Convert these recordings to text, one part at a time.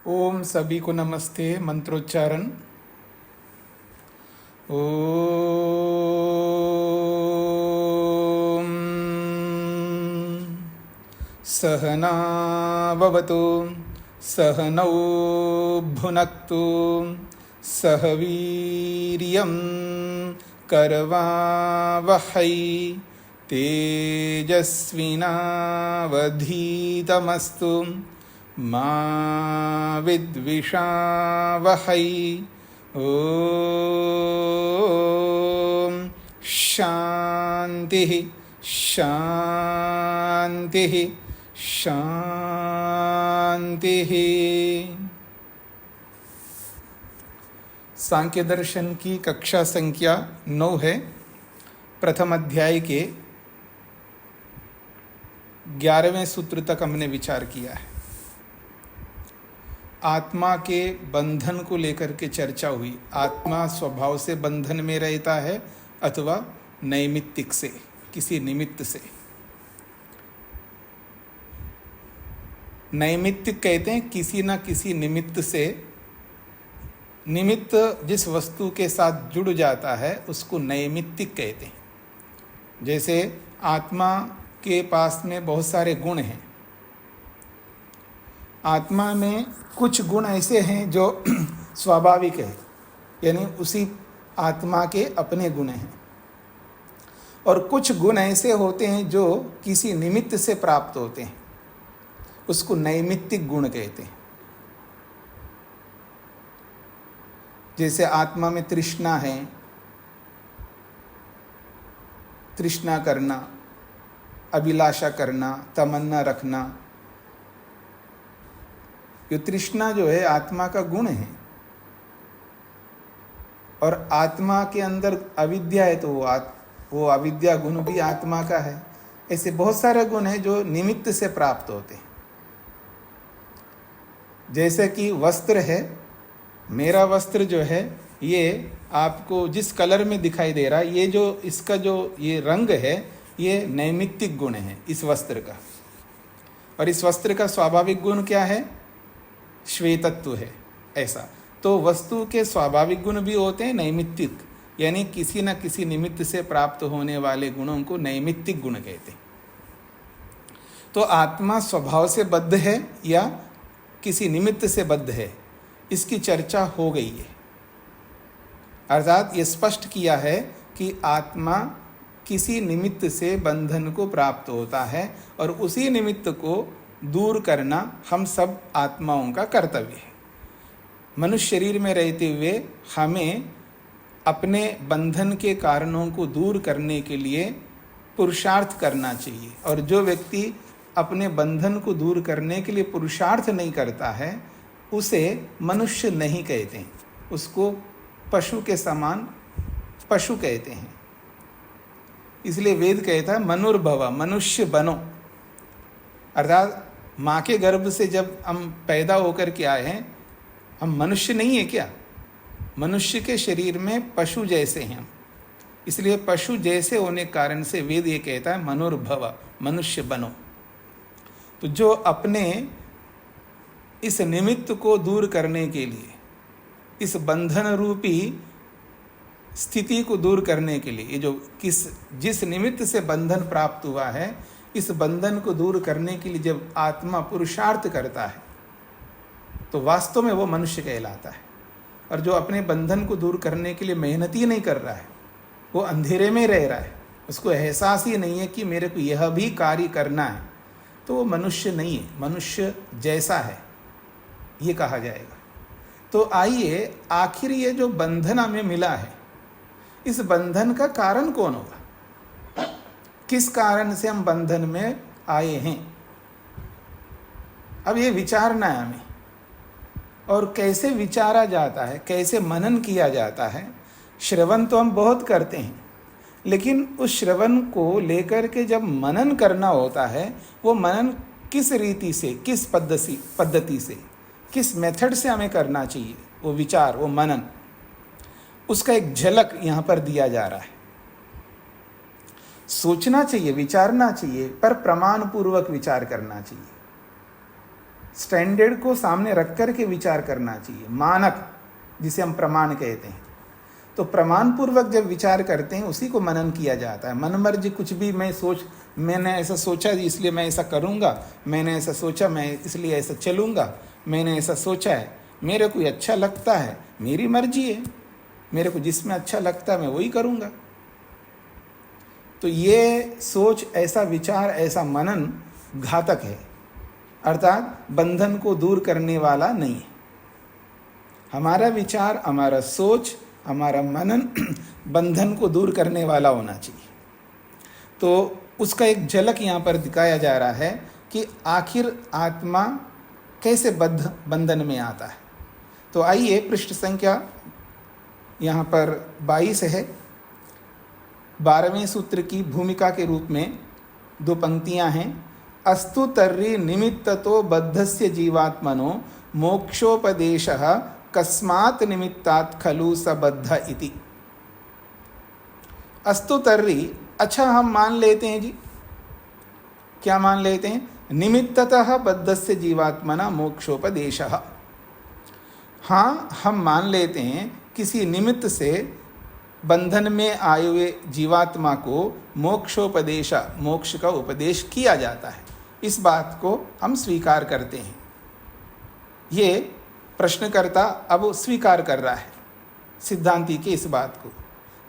ओम सभी को नमस्ते। मंत्रोच्चारण। ओम सहना भवतु सहनौ भुनक्तु सह वीर्यं करवावहै तेजस्विनावधीतमस्तु मा विद्विषावहै। ओम शांति शांति शांति। सांख्य दर्शन की कक्षा संख्या 9 है। प्रथम अध्याय के 11वें सूत्र तक हमने विचार किया है। आत्मा के बंधन को लेकर के चर्चा हुई। आत्मा स्वभाव से बंधन में रहता है अथवा नैमित्तिक से, किसी निमित्त से। नैमित्तिक कहते हैं किसी न किसी निमित्त से। निमित्त जिस वस्तु के साथ जुड़ जाता है उसको नैमित्तिक कहते हैं। जैसे आत्मा के पास में बहुत सारे गुण हैं। आत्मा में कुछ गुण ऐसे हैं जो स्वाभाविक है, यानी उसी आत्मा के अपने गुण हैं, और कुछ गुण ऐसे होते हैं जो किसी निमित्त से प्राप्त होते हैं, उसको नैमित्तिक गुण कहते हैं। जैसे आत्मा में तृष्णा है, तृष्णा करना, अभिलाषा करना, तमन्ना रखना, ये तृष्णा जो है आत्मा का गुण है। और आत्मा के अंदर अविद्या है तो वो अविद्या गुण भी आत्मा का है। ऐसे बहुत सारे गुण हैं जो निमित्त से प्राप्त होते हैं। जैसे कि वस्त्र है, मेरा वस्त्र जो है ये आपको जिस कलर में दिखाई दे रहा है, ये जो इसका जो ये रंग है ये नैमित्तिक गुण है इस वस्त्र का। और इस वस्त्र का स्वाभाविक गुण क्या है? श्वेतत्व है। ऐसा तो वस्तु के स्वाभाविक गुण भी होते हैं नैमित्तिक, यानी किसी न किसी निमित्त से प्राप्त होने वाले गुणों को नैमित्तिक गुण कहते हैं। तो आत्मा स्वभाव से बद्ध है या किसी निमित्त से बद्ध है, इसकी चर्चा हो गई है। अर्थात ये स्पष्ट किया है कि आत्मा किसी निमित्त से बंधन को प्राप्त होता है और उसी निमित्त को दूर करना हम सब आत्माओं का कर्तव्य है। मनुष्य शरीर में रहते हुए हमें अपने बंधन के कारणों को दूर करने के लिए पुरुषार्थ करना चाहिए। और जो व्यक्ति अपने बंधन को दूर करने के लिए पुरुषार्थ नहीं करता है उसे मनुष्य नहीं कहते हैं, उसको पशु के समान पशु कहते हैं। इसलिए वेद कहता है मनुर्भव, मनुष्य बनो। अर्थात माँ के गर्भ से जब हम पैदा होकर के आए हैं, हम मनुष्य नहीं है क्या? मनुष्य के शरीर में पशु जैसे हैं हम। इसलिए पशु जैसे होने के कारण से वेद ये कहता है मनुर्भव, मनुष्य बनो। तो जो अपने इस निमित्त को दूर करने के लिए, इस बंधन रूपी स्थिति को दूर करने के लिए, ये जो जिस निमित्त से बंधन प्राप्त हुआ है, इस बंधन को दूर करने के लिए जब आत्मा पुरुषार्थ करता है तो वास्तव में वो मनुष्य कहलाता है। और जो अपने बंधन को दूर करने के लिए मेहनत ही नहीं कर रहा है, वो अंधेरे में रह रहा है, उसको एहसास ही नहीं है कि मेरे को यह भी कार्य करना है, तो वो मनुष्य नहीं है, मनुष्य जैसा है ये कहा जाएगा। तो आइए, आखिर ये जो बंधन हमें मिला है, इस बंधन का कारण कौन होगा? किस कारण से हम बंधन में आए हैं? अब ये विचारना है हमें। और कैसे विचारा जाता है, कैसे मनन किया जाता है? श्रवण तो हम बहुत करते हैं, लेकिन उस श्रवण को लेकर के जब मनन करना होता है, वो मनन किस रीति से, किस पद्धति से, किस मेथड से हमें करना चाहिए, वो विचार, वो मनन, उसका एक झलक यहाँ पर दिया जा रहा है। सोचना चाहिए, विचारना चाहिए, पर प्रमाण पूर्वक विचार करना चाहिए। स्टैंडर्ड को सामने रख कर के विचार करना चाहिए, मानक जिसे हम प्रमाण कहते हैं। तो प्रमाण पूर्वक जब विचार करते हैं उसी को मनन किया जाता है। मनमर्जी कुछ भी मैंने ऐसा सोचा इसलिए मैं ऐसा करूँगा, मैंने ऐसा सोचा मैं इसलिए ऐसा चलूँगा, मैंने ऐसा सोचा है, मेरे को अच्छा लगता है, मेरी मर्जी है, मेरे को जिसमें अच्छा लगता है मैं वही करूँगा। तो ये सोच, ऐसा विचार, ऐसा मनन घातक है, अर्थात बंधन को दूर करने वाला नहीं है। हमारा विचार, हमारा सोच, हमारा मनन बंधन को दूर करने वाला होना चाहिए। तो उसका एक झलक यहाँ पर दिखाया जा रहा है कि आखिर आत्मा कैसे बंधन में आता है। तो आइए पृष्ठ संख्या यहाँ पर 22 है, 12वें सूत्र की भूमिका के रूप में 2 पंक्तियाँ हैं। अस्तु तर्हि निमित्ततो बद्धस्य जीवात्मनो मोक्षोपदेशः कस्मात् निमित्तात् खलु स बद्ध इति। अस्तु तर्हि, अच्छा हम मान लेते हैं जी, क्या मान लेते हैं? निमित्ततः बद्धस्य जीवात्मना मोक्षोपदेशः। हाँ, हम मान लेते हैं किसी निमित्त से बंधन में आए हुए जीवात्मा को मोक्षोपदेश, मोक्ष का उपदेश किया जाता है। इस बात को हम स्वीकार करते हैं। ये प्रश्नकर्ता अब स्वीकार कर रहा है सिद्धांती के इस बात को,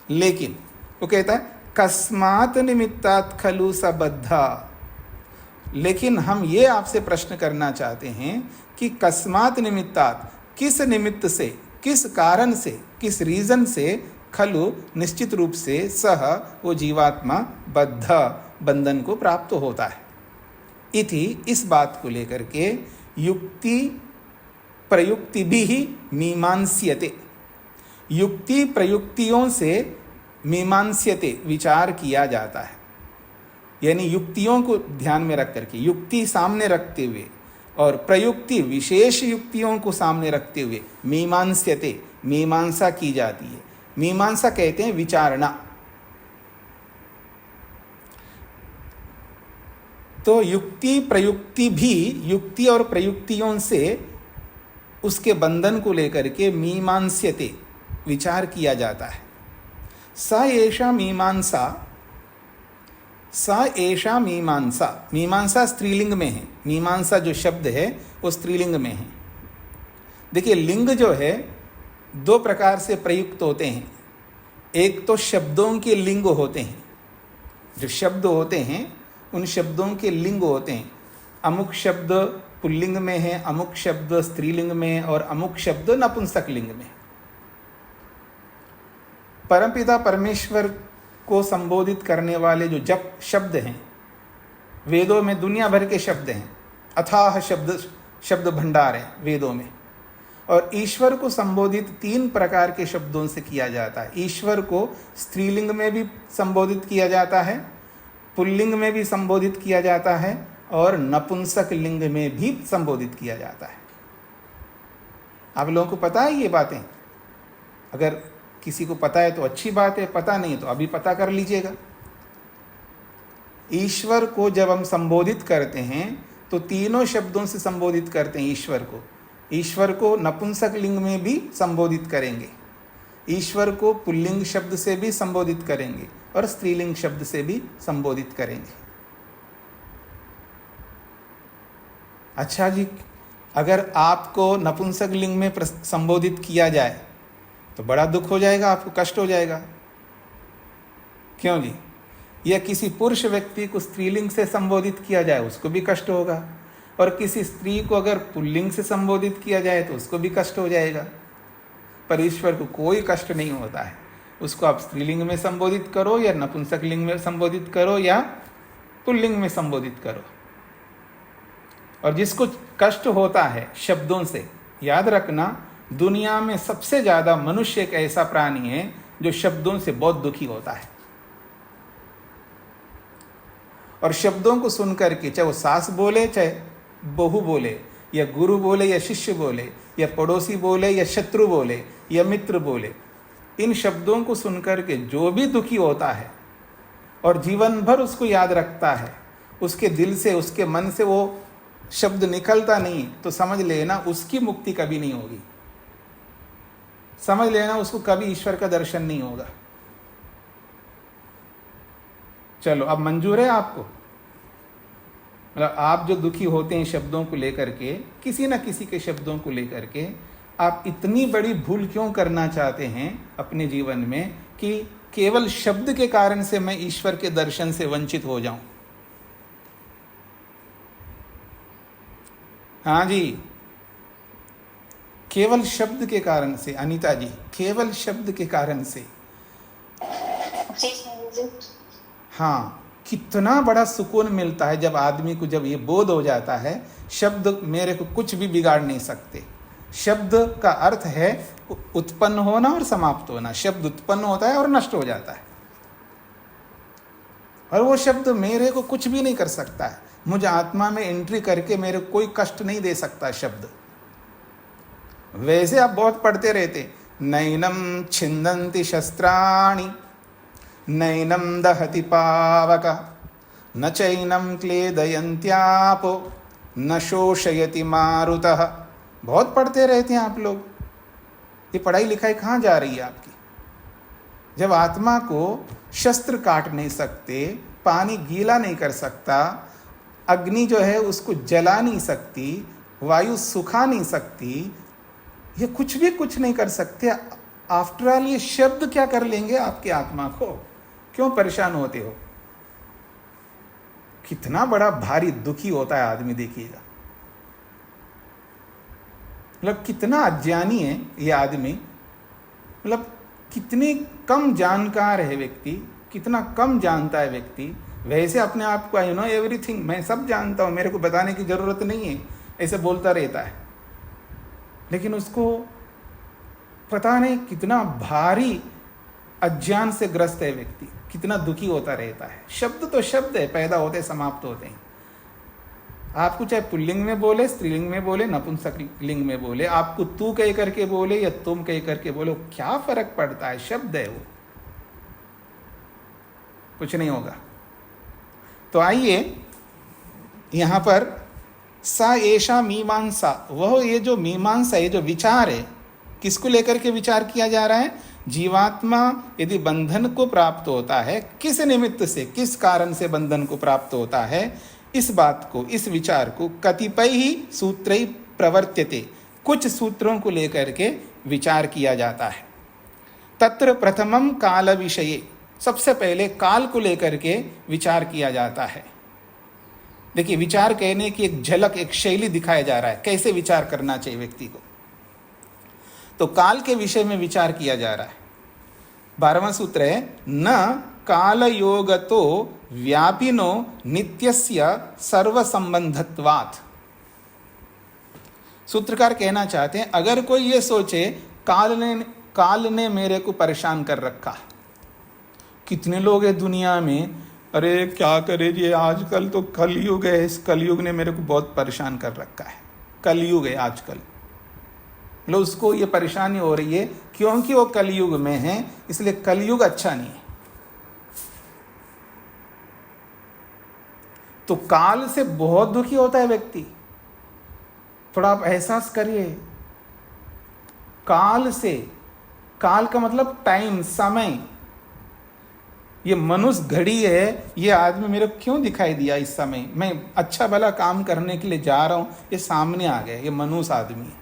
लेकिन वो कहता है कस्मात् निमित्तात् खलु स बद्ध। लेकिन हम ये आपसे प्रश्न करना चाहते हैं कि कस्मात् निमित्तात्, किस निमित्त से, किस कारण से, किस रीजन से, खलु निश्चित रूप से, सह वो जीवात्मा बद्ध बंधन को प्राप्त होता है। इति, इस बात को लेकर के युक्ति प्रयुक्ति भी ही मीमांस्यते, युक्ति प्रयुक्तियों से मीमांस्यते, विचार किया जाता है। यानी युक्तियों को ध्यान में रख करके, युक्ति सामने रखते हुए और प्रयुक्ति विशेष युक्तियों को सामने रखते हुए मीमांस्यते, मीमांसा की जाती है। मीमांसा कहते हैं विचारणा। तो युक्ति प्रयुक्ति भी, युक्ति और प्रयुक्तियों से उसके बंधन को लेकर के मीमांस्यते, विचार किया जाता है। सा एषा मीमांसा, सा एषा मीमांसा, मीमांसा स्त्रीलिंग में है। मीमांसा जो शब्द है वो स्त्रीलिंग में है। देखिए, लिंग जो है 2 प्रकार से प्रयुक्त होते हैं। एक तो शब्दों के लिंग होते हैं, जो शब्द होते हैं उन शब्दों के लिंग होते हैं। अमुक शब्द पुल्लिंग में है, अमुक शब्द स्त्रीलिंग में, और अमुक शब्द नपुंसक लिंग में। परमपिता परमेश्वर को संबोधित करने वाले जो जप शब्द हैं, वेदों में दुनिया भर के शब्द हैं, अथाह शब्द भंडार है वेदों में। और ईश्वर को संबोधित 3 प्रकार के शब्दों से किया जाता है। ईश्वर को स्त्रीलिंग में भी संबोधित किया जाता है, पुल्लिंग में भी संबोधित किया जाता है, और नपुंसक लिंग में भी संबोधित किया जाता है। आप लोगों को पता है ये बातें? अगर किसी को पता है तो अच्छी बात है, पता नहीं तो अभी पता कर लीजिएगा। ईश्वर को जब हम संबोधित करते हैं तो तीनों शब्दों से संबोधित करते हैं ईश्वर को। ईश्वर को नपुंसक लिंग में भी संबोधित करेंगे, ईश्वर को पुल्लिंग शब्द से भी संबोधित करेंगे, और स्त्रीलिंग शब्द से भी संबोधित करेंगे। अच्छा जी, अगर आपको नपुंसक लिंग में संबोधित किया जाए तो बड़ा दुख हो जाएगा, आपको कष्ट हो जाएगा। क्यों जी? या किसी पुरुष व्यक्ति को स्त्रीलिंग से संबोधित किया जाए उसको भी कष्ट होगा, और किसी स्त्री को अगर पुल्लिंग से संबोधित किया जाए तो उसको भी कष्ट हो जाएगा। पर ईश्वर को कोई कष्ट नहीं होता है। उसको आप स्त्रीलिंग में संबोधित करो या नपुंसक लिंग में संबोधित करो या पुल्लिंग में संबोधित करो। और जिसको कष्ट होता है शब्दों से, याद रखना, दुनिया में सबसे ज़्यादा मनुष्य एक ऐसा प्राणी है जो शब्दों से बहुत दुखी होता है। और शब्दों को सुनकर के, चाहे वो सास बोले, चाहे बहू बोले, या गुरु बोले या शिष्य बोले, या पड़ोसी बोले या शत्रु बोले या मित्र बोले, इन शब्दों को सुनकर के जो भी दुखी होता है और जीवन भर उसको याद रखता है, उसके दिल से, उसके मन से वो शब्द निकलता नहीं तो समझ लेना उसकी मुक्ति कभी नहीं होगी, समझ लेना उसको कभी ईश्वर का दर्शन नहीं होगा। चलो अब मंजूर है आपको? मतलब आप जो दुखी होते हैं शब्दों को लेकर के, किसी ना किसी के शब्दों को लेकर के, आप इतनी बड़ी भूल क्यों करना चाहते हैं अपने जीवन में कि केवल शब्द के कारण से मैं ईश्वर के दर्शन से वंचित हो जाऊं? हाँ जी, केवल शब्द के कारण से, अनीता जी, केवल शब्द के कारण से। हाँ, कितना बड़ा सुकून मिलता है जब आदमी को, जब ये बोध हो जाता है शब्द मेरे को कुछ भी बिगाड़ नहीं सकते। शब्द का अर्थ है उत्पन्न होना और समाप्त होना। शब्द उत्पन्न होता है और नष्ट हो जाता है, और वो शब्द मेरे को कुछ भी नहीं कर सकता है। मुझे आत्मा में एंट्री करके मेरे को कोई कष्ट नहीं दे सकता शब्द। वैसे आप बहुत पढ़ते रहते, नैनम छिंदन्ति शस्त्राणि नैनम दहति पावक न चैनम क्लेदयन्त्यापो न शोषयति मारुतः। बहुत पढ़ते रहते हैं आप लोग। ये पढ़ाई लिखाई कहाँ जा रही है आपकी? जब आत्मा को शस्त्र काट नहीं सकते, पानी गीला नहीं कर सकता, अग्नि जो है उसको जला नहीं सकती, वायु सुखा नहीं सकती, ये कुछ भी कुछ नहीं कर सकते। आफ्टर ऑल ये शब्द क्या कर लेंगे आपकी आत्मा को? क्यों परेशान होते हो? कितना बड़ा भारी दुखी होता है आदमी, देखिएगा। मतलब कितना अज्ञानी है ये आदमी, मतलब कितनी कम जानकार है व्यक्ति, कितना कम जानता है व्यक्ति। वैसे अपने आप को आई नो एवरीथिंग, मैं सब जानता हूँ, मेरे को बताने की जरूरत नहीं है, ऐसे बोलता रहता है। लेकिन उसको पता नहीं कितना भारी अज्ञान से ग्रस्त है व्यक्ति, कितना दुखी होता रहता है। शब्द तो शब्द है, पैदा होते समाप्त होते हैं। आपको चाहे पुल्लिंग में बोले, स्त्रीलिंग में बोले, नपुंसकलिंग में बोले, आपको तू कह करके बोले या तुम कह करके बोले, क्या फर्क पड़ता है? शब्द है वो, कुछ नहीं होगा। तो आइए यहां पर सा एषा मीमांसा, वह ये जो मीमांसा, ये जो विचार है, किसको लेकर के विचार किया जा रहा है? जीवात्मा यदि बंधन को प्राप्त होता है, किस निमित्त से, किस कारण से बंधन को प्राप्त होता है, इस बात को, इस विचार को कतिपय ही सूत्रैः प्रवर्त्यते, कुछ सूत्रों को लेकर के विचार किया जाता है। तत्र प्रथमम काल विषये, सबसे पहले काल को लेकर के विचार किया जाता है। देखिए, विचार कहने की एक झलक, एक शैली दिखाया जा रहा है, कैसे विचार करना चाहिए व्यक्ति को। तो काल के विषय में विचार किया जा रहा है। 12वां सूत्र है, न काल योगतो व्यापिनो नित्यस्य सर्व संबंधत्वात्। सूत्रकार कहना चाहते हैं, अगर कोई ये सोचे काल ने मेरे को परेशान कर रखा। कितने लोग हैं दुनिया में, अरे क्या करे जी, आजकल तो कलयुग है, इस कलयुग ने मेरे को बहुत परेशान कर रखा है। कलयुग है आजकल, मतलब उसको ये परेशानी हो रही है क्योंकि वो कलयुग में है, इसलिए कलयुग अच्छा नहीं है। तो काल से बहुत दुखी होता है व्यक्ति। थोड़ा आप एहसास करिए, काल से, काल का मतलब टाइम, समय। ये मनुष्य घड़ी है, ये आदमी मेरे को क्यों दिखाई दिया इस समय? मैं अच्छा भला काम करने के लिए जा रहा हूं, ये सामने आ गया, ये मनुष्य आदमी है।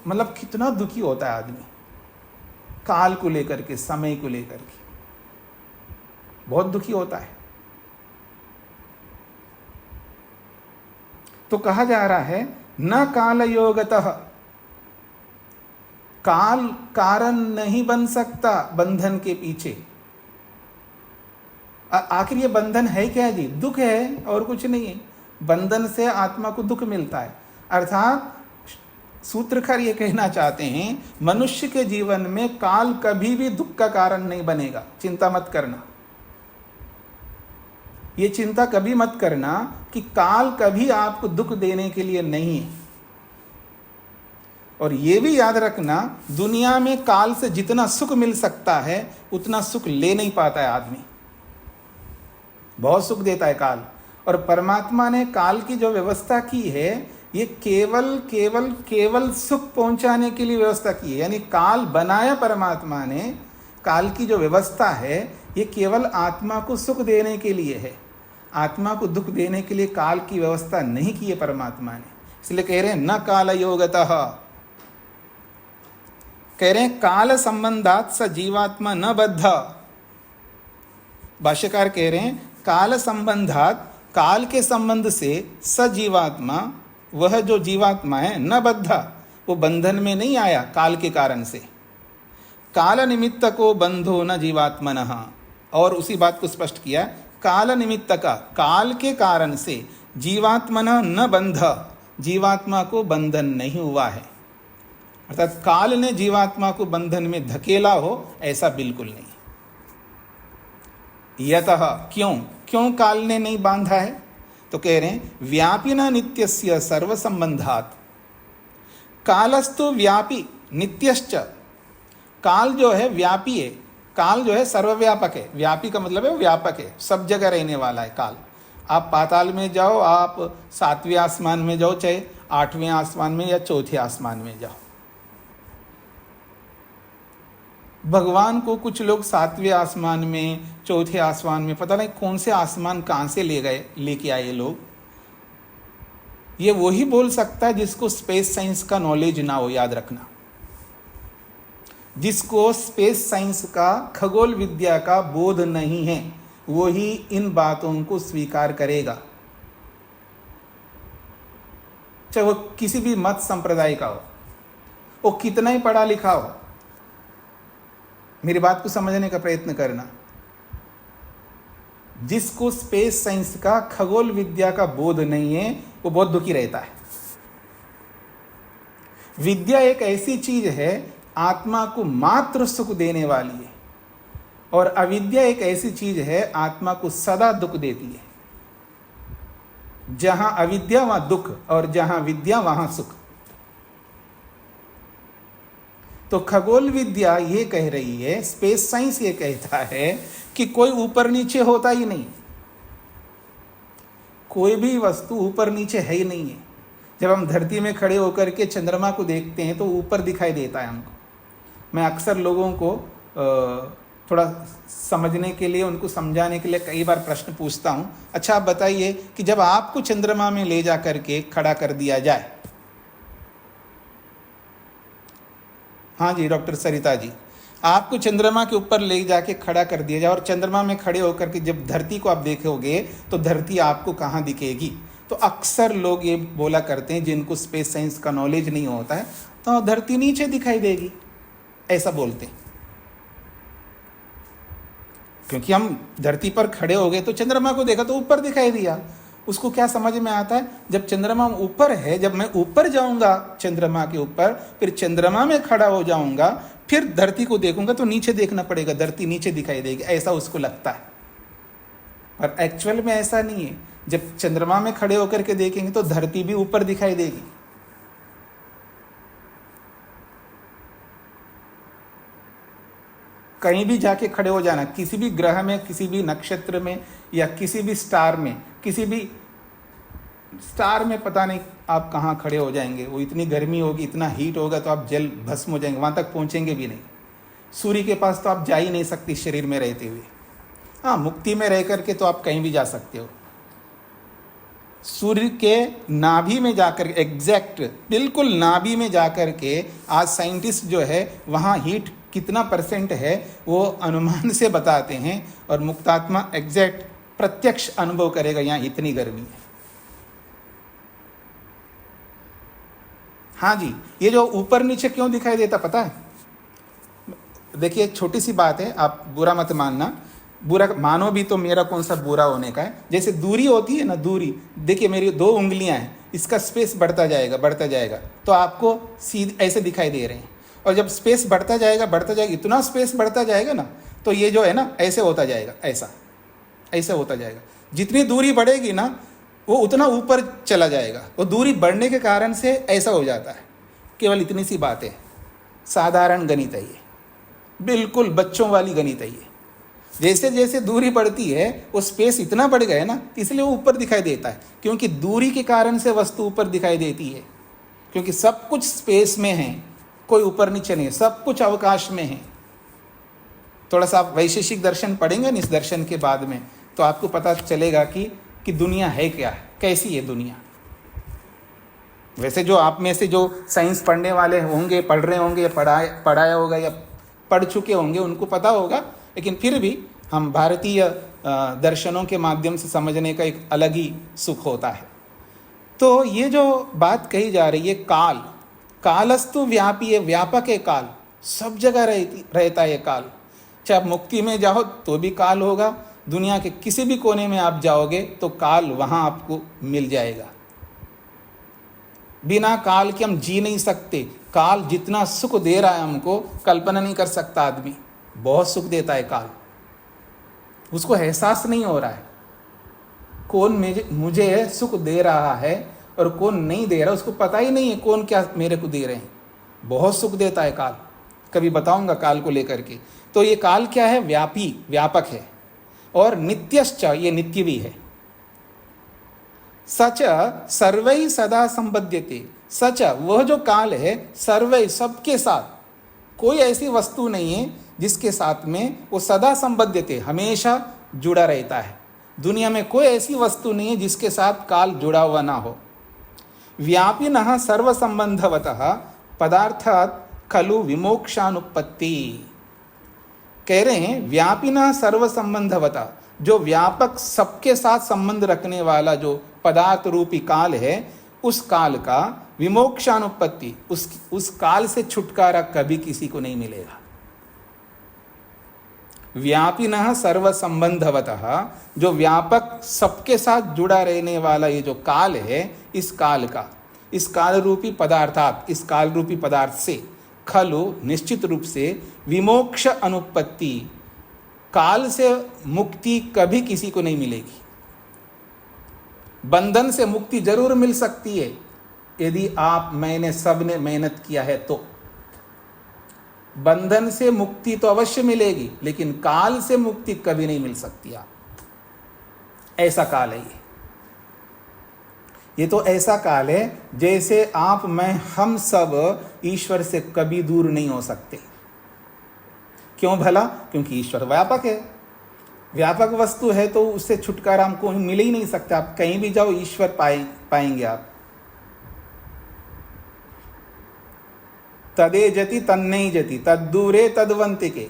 मतलब कितना दुखी होता है आदमी काल को लेकर के, समय को लेकर के, बहुत दुखी होता है। तो कहा जा रहा है, न काल योगतः, काल कारण नहीं बन सकता बंधन के पीछे। आखिर ये बंधन है क्या जी? दुख है और कुछ नहीं है। बंधन से आत्मा को दुख मिलता है। अर्थात सूत्रकार ये कहना चाहते हैं, मनुष्य के जीवन में काल कभी भी दुख का कारण नहीं बनेगा। चिंता मत करना, ये चिंता कभी मत करना कि काल कभी आपको दुख देने के लिए नहीं है। और ये भी याद रखना, दुनिया में काल से जितना सुख मिल सकता है उतना सुख ले नहीं पाता है आदमी। बहुत सुख देता है काल, और परमात्मा ने काल की जो व्यवस्था की है ये केवल केवल केवल सुख पहुंचाने के लिए व्यवस्था की है। यानी काल बनाया परमात्मा ने, काल की जो व्यवस्था है ये केवल आत्मा को सुख देने के लिए है। आत्मा को दुख देने के लिए काल की व्यवस्था नहीं की है परमात्मा ने। इसलिए कह रहे हैं न काल योगतः, कह रहे हैं काल संबंधात स जीवात्मा न बद्ध। भाष्यकार कह रहे हैं काल संबंधात, काल के संबंध से स जीवात्मा, वह जो जीवात्मा है, न बद्ध, वो बंधन में नहीं आया काल के कारण से। काल निमित्त को बंधो न जीवात्मनः, और उसी बात को स्पष्ट किया, काल निमित्त का, काल के कारण से जीवात्मनः न बंध, जीवात्मा को बंधन नहीं हुआ है। अर्थात काल ने जीवात्मा को बंधन में धकेला हो, ऐसा बिल्कुल नहीं। यतः, क्यों क्यों काल ने नहीं बांधा है? तो कह रहे हैं व्यापिना नित्यस्य सर्व संबंधात, कालस्तु व्यापी नित्यश्च, काल जो है व्यापी है, काल जो है सर्वव्यापक है। व्यापी का मतलब है व्यापक है, सब जगह रहने वाला है काल। आप पाताल में जाओ, आप 7वें आसमान में जाओ, चाहे 8वें आसमान में या 4थे आसमान में जाओ। भगवान को कुछ लोग 7वें आसमान में, 4थे आसमान में, पता नहीं कौन से आसमान कहाँ से लेके आए लोग। ये वही बोल सकता है जिसको स्पेस साइंस का नॉलेज ना हो, याद रखना। जिसको स्पेस साइंस का, खगोल विद्या का बोध नहीं है, वही इन बातों को स्वीकार करेगा, चाहे वो किसी भी मत संप्रदाय का हो, वो कितना ही पढ़ा लिखा हो। मेरी बात को समझने का प्रयत्न करना। जिसको स्पेस साइंस का, खगोल विद्या का बोध नहीं है, वो बहुत दुखी रहता है। विद्या एक ऐसी चीज है आत्मा को मात्र सुख देने वाली है, और अविद्या एक ऐसी चीज है आत्मा को सदा दुख देती है। जहां अविद्या वहां दुख, और जहां विद्या वहां सुख। तो खगोल विद्या ये कह रही है, स्पेस साइंस ये कहता है कि कोई ऊपर नीचे होता ही नहीं, कोई भी वस्तु ऊपर नीचे है ही नहीं है। जब हम धरती में खड़े होकर के चंद्रमा को देखते हैं तो ऊपर दिखाई देता है हमको। मैं अक्सर लोगों को थोड़ा समझने के लिए, उनको समझाने के लिए कई बार प्रश्न पूछता हूँ। अच्छा आप बताइए कि जब आपको चंद्रमा में ले जा करके खड़ा कर दिया जाए, हाँ जी डॉक्टर सरिता जी, आपको चंद्रमा के ऊपर ले जाके खड़ा कर दिया जाए और चंद्रमा में खड़े होकर के जब धरती को आप देखोगे तो धरती आपको कहाँ दिखेगी? तो अक्सर लोग ये बोला करते हैं, जिनको स्पेस साइंस का नॉलेज नहीं होता है, तो धरती नीचे दिखाई देगी, ऐसा बोलते हैं। क्योंकि हम धरती पर खड़े हो गए तो चंद्रमा को देखा तो ऊपर दिखाई दिया। उसको क्या समझ में आता है, जब चंद्रमा ऊपर है, जब मैं ऊपर जाऊंगा चंद्रमा के ऊपर, फिर चंद्रमा में खड़ा हो जाऊंगा, फिर धरती को देखूंगा तो नीचे देखना पड़ेगा, धरती नीचे दिखाई देगी, ऐसा उसको लगता है। पर एक्चुअल में ऐसा नहीं है। जब चंद्रमा में खड़े होकर के देखेंगे तो धरती भी ऊपर दिखाई देगी। कहीं भी जाके खड़े हो जाना, किसी भी ग्रह में, किसी भी नक्षत्र में, या किसी भी स्टार में, किसी भी स्टार में पता नहीं आप कहाँ खड़े हो जाएंगे। वो इतनी गर्मी होगी, इतना हीट होगा तो आप जल भस्म हो जाएंगे, वहाँ तक पहुँचेंगे भी नहीं। सूर्य के पास तो आप जा ही नहीं सकती शरीर में रहते हुए। हाँ, मुक्ति में रह करके तो आप कहीं भी जा सकते हो। सूर्य के नाभि में जाकर, एग्जैक्ट बिल्कुल नाभि में जाकर के, आज साइंटिस्ट जो है वहाँ हीट कितना % है वो अनुमान से बताते हैं, और मुक्तात्मा एग्जैक्ट प्रत्यक्ष अनुभव करेगा यहाँ इतनी गर्मी है। हाँ जी, ये जो ऊपर नीचे क्यों दिखाई देता पता है? देखिए छोटी सी बात है, आप बुरा मत मानना, बुरा मानो भी तो मेरा कौन सा बुरा होने का है। जैसे दूरी होती है ना, दूरी, देखिए मेरी 2 उंगलियां हैं, इसका स्पेस बढ़ता जाएगा बढ़ता जाएगा, तो आपको सीधे ऐसे दिखाई दे रहे हैं। और जब स्पेस बढ़ता जाएगा, इतना स्पेस बढ़ता जाएगा ना, तो ये जो है ना ऐसे होता जाएगा, ऐसे होता जाएगा। जितनी दूरी बढ़ेगी ना वो उतना ऊपर चला जाएगा। वो दूरी बढ़ने के कारण से ऐसा हो जाता है। केवल इतनी सी बात है, साधारण गणित है ये, बिल्कुल बच्चों वाली गणित है ये। जैसे जैसे दूरी बढ़ती है वो स्पेस इतना बढ़ गया है ना, इसलिए वो ऊपर दिखाई देता है, क्योंकि दूरी के कारण से वस्तु ऊपर दिखाई देती है, क्योंकि सब कुछ स्पेस में है, कोई ऊपर नीचे नहीं है, सब कुछ अवकाश में है। थोड़ा सा आप वैशेषिक दर्शन पढ़ेंगे ना इस दर्शन के बाद में, तो आपको पता चलेगा कि दुनिया है क्या है, कैसी है दुनिया। वैसे जो आप में से जो साइंस पढ़ने वाले होंगे, पढ़ रहे होंगे, या पढ़ाया होगा या पढ़ चुके होंगे, उनको पता होगा, लेकिन फिर भी हम भारतीय दर्शनों के माध्यम से समझने का एक अलग ही सुख होता है। तो ये जो बात कही जा रही है, काल, कालस्तु व्यापी है, व्यापक है काल, सब जगह रहता है काल। चाहे आप मुक्ति में जाओ तो भी काल होगा, दुनिया के किसी भी कोने में आप जाओगे तो काल वहाँ आपको मिल जाएगा। बिना काल के हम जी नहीं सकते। काल जितना सुख दे रहा है हमको, कल्पना नहीं कर सकता आदमी। बहुत सुख देता है काल, उसको एहसास नहीं हो रहा है कौन मुझे सुख दे रहा है और कौन नहीं दे रहा, उसको पता ही नहीं है कौन क्या मेरे को दे रहे हैं। बहुत सुख देता है काल, कभी बताऊंगा काल को लेकर के। तो ये काल क्या है? व्यापी, व्यापक है, और नित्यश्च, ये नित्य भी है। सच सर्वै सदा संबध्यते, सच वह जो काल है, सर्वै सबके साथ, कोई ऐसी वस्तु नहीं है जिसके साथ में वो सदा संबध्यते, हमेशा जुड़ा रहता है। दुनिया में कोई ऐसी वस्तु नहीं है जिसके साथ काल जुड़ा हुआ ना हो। व्यापिनः सर्व संबंधवतः पदार्थात् खलु विमोक्षानुपत्ति। कह रहे हैं व्यापिनः सर्व संबंधवतः, जो व्यापक सबके साथ संबंध रखने वाला जो पदार्थ रूपी काल है, उस काल का विमोक्षानुपत्ति, उस काल से छुटकारा कभी किसी को नहीं मिलेगा। व्यापिनः सर्व संबंधवतः, जो व्यापक सबके साथ जुड़ा रहने वाला ये जो काल है, इस काल का, इस काल रूपी पदार्थात, इस काल रूपी पदार्थ से, खलु निश्चित रूप से, विमोक्ष अनुपत्ति, काल से मुक्ति कभी किसी को नहीं मिलेगी। बंधन से मुक्ति जरूर मिल सकती है यदि आप, मैंने, सबने मेहनत किया है तो। बंधन से मुक्ति तो अवश्य मिलेगी, लेकिन काल से मुक्ति कभी नहीं मिल सकती। आप, ऐसा काल है ये तो ऐसा काल है जैसे आप, मैं, हम सब ईश्वर से कभी दूर नहीं हो सकते। क्यों भला? क्योंकि ईश्वर व्यापक है, व्यापक वस्तु है, तो उससे छुटकारा हमको मिल ही नहीं सकता। आप कहीं भी जाओ ईश्वर पाएंगे आप। तदे जति तन्नई जति, तद्दूरे तद्वंतिके,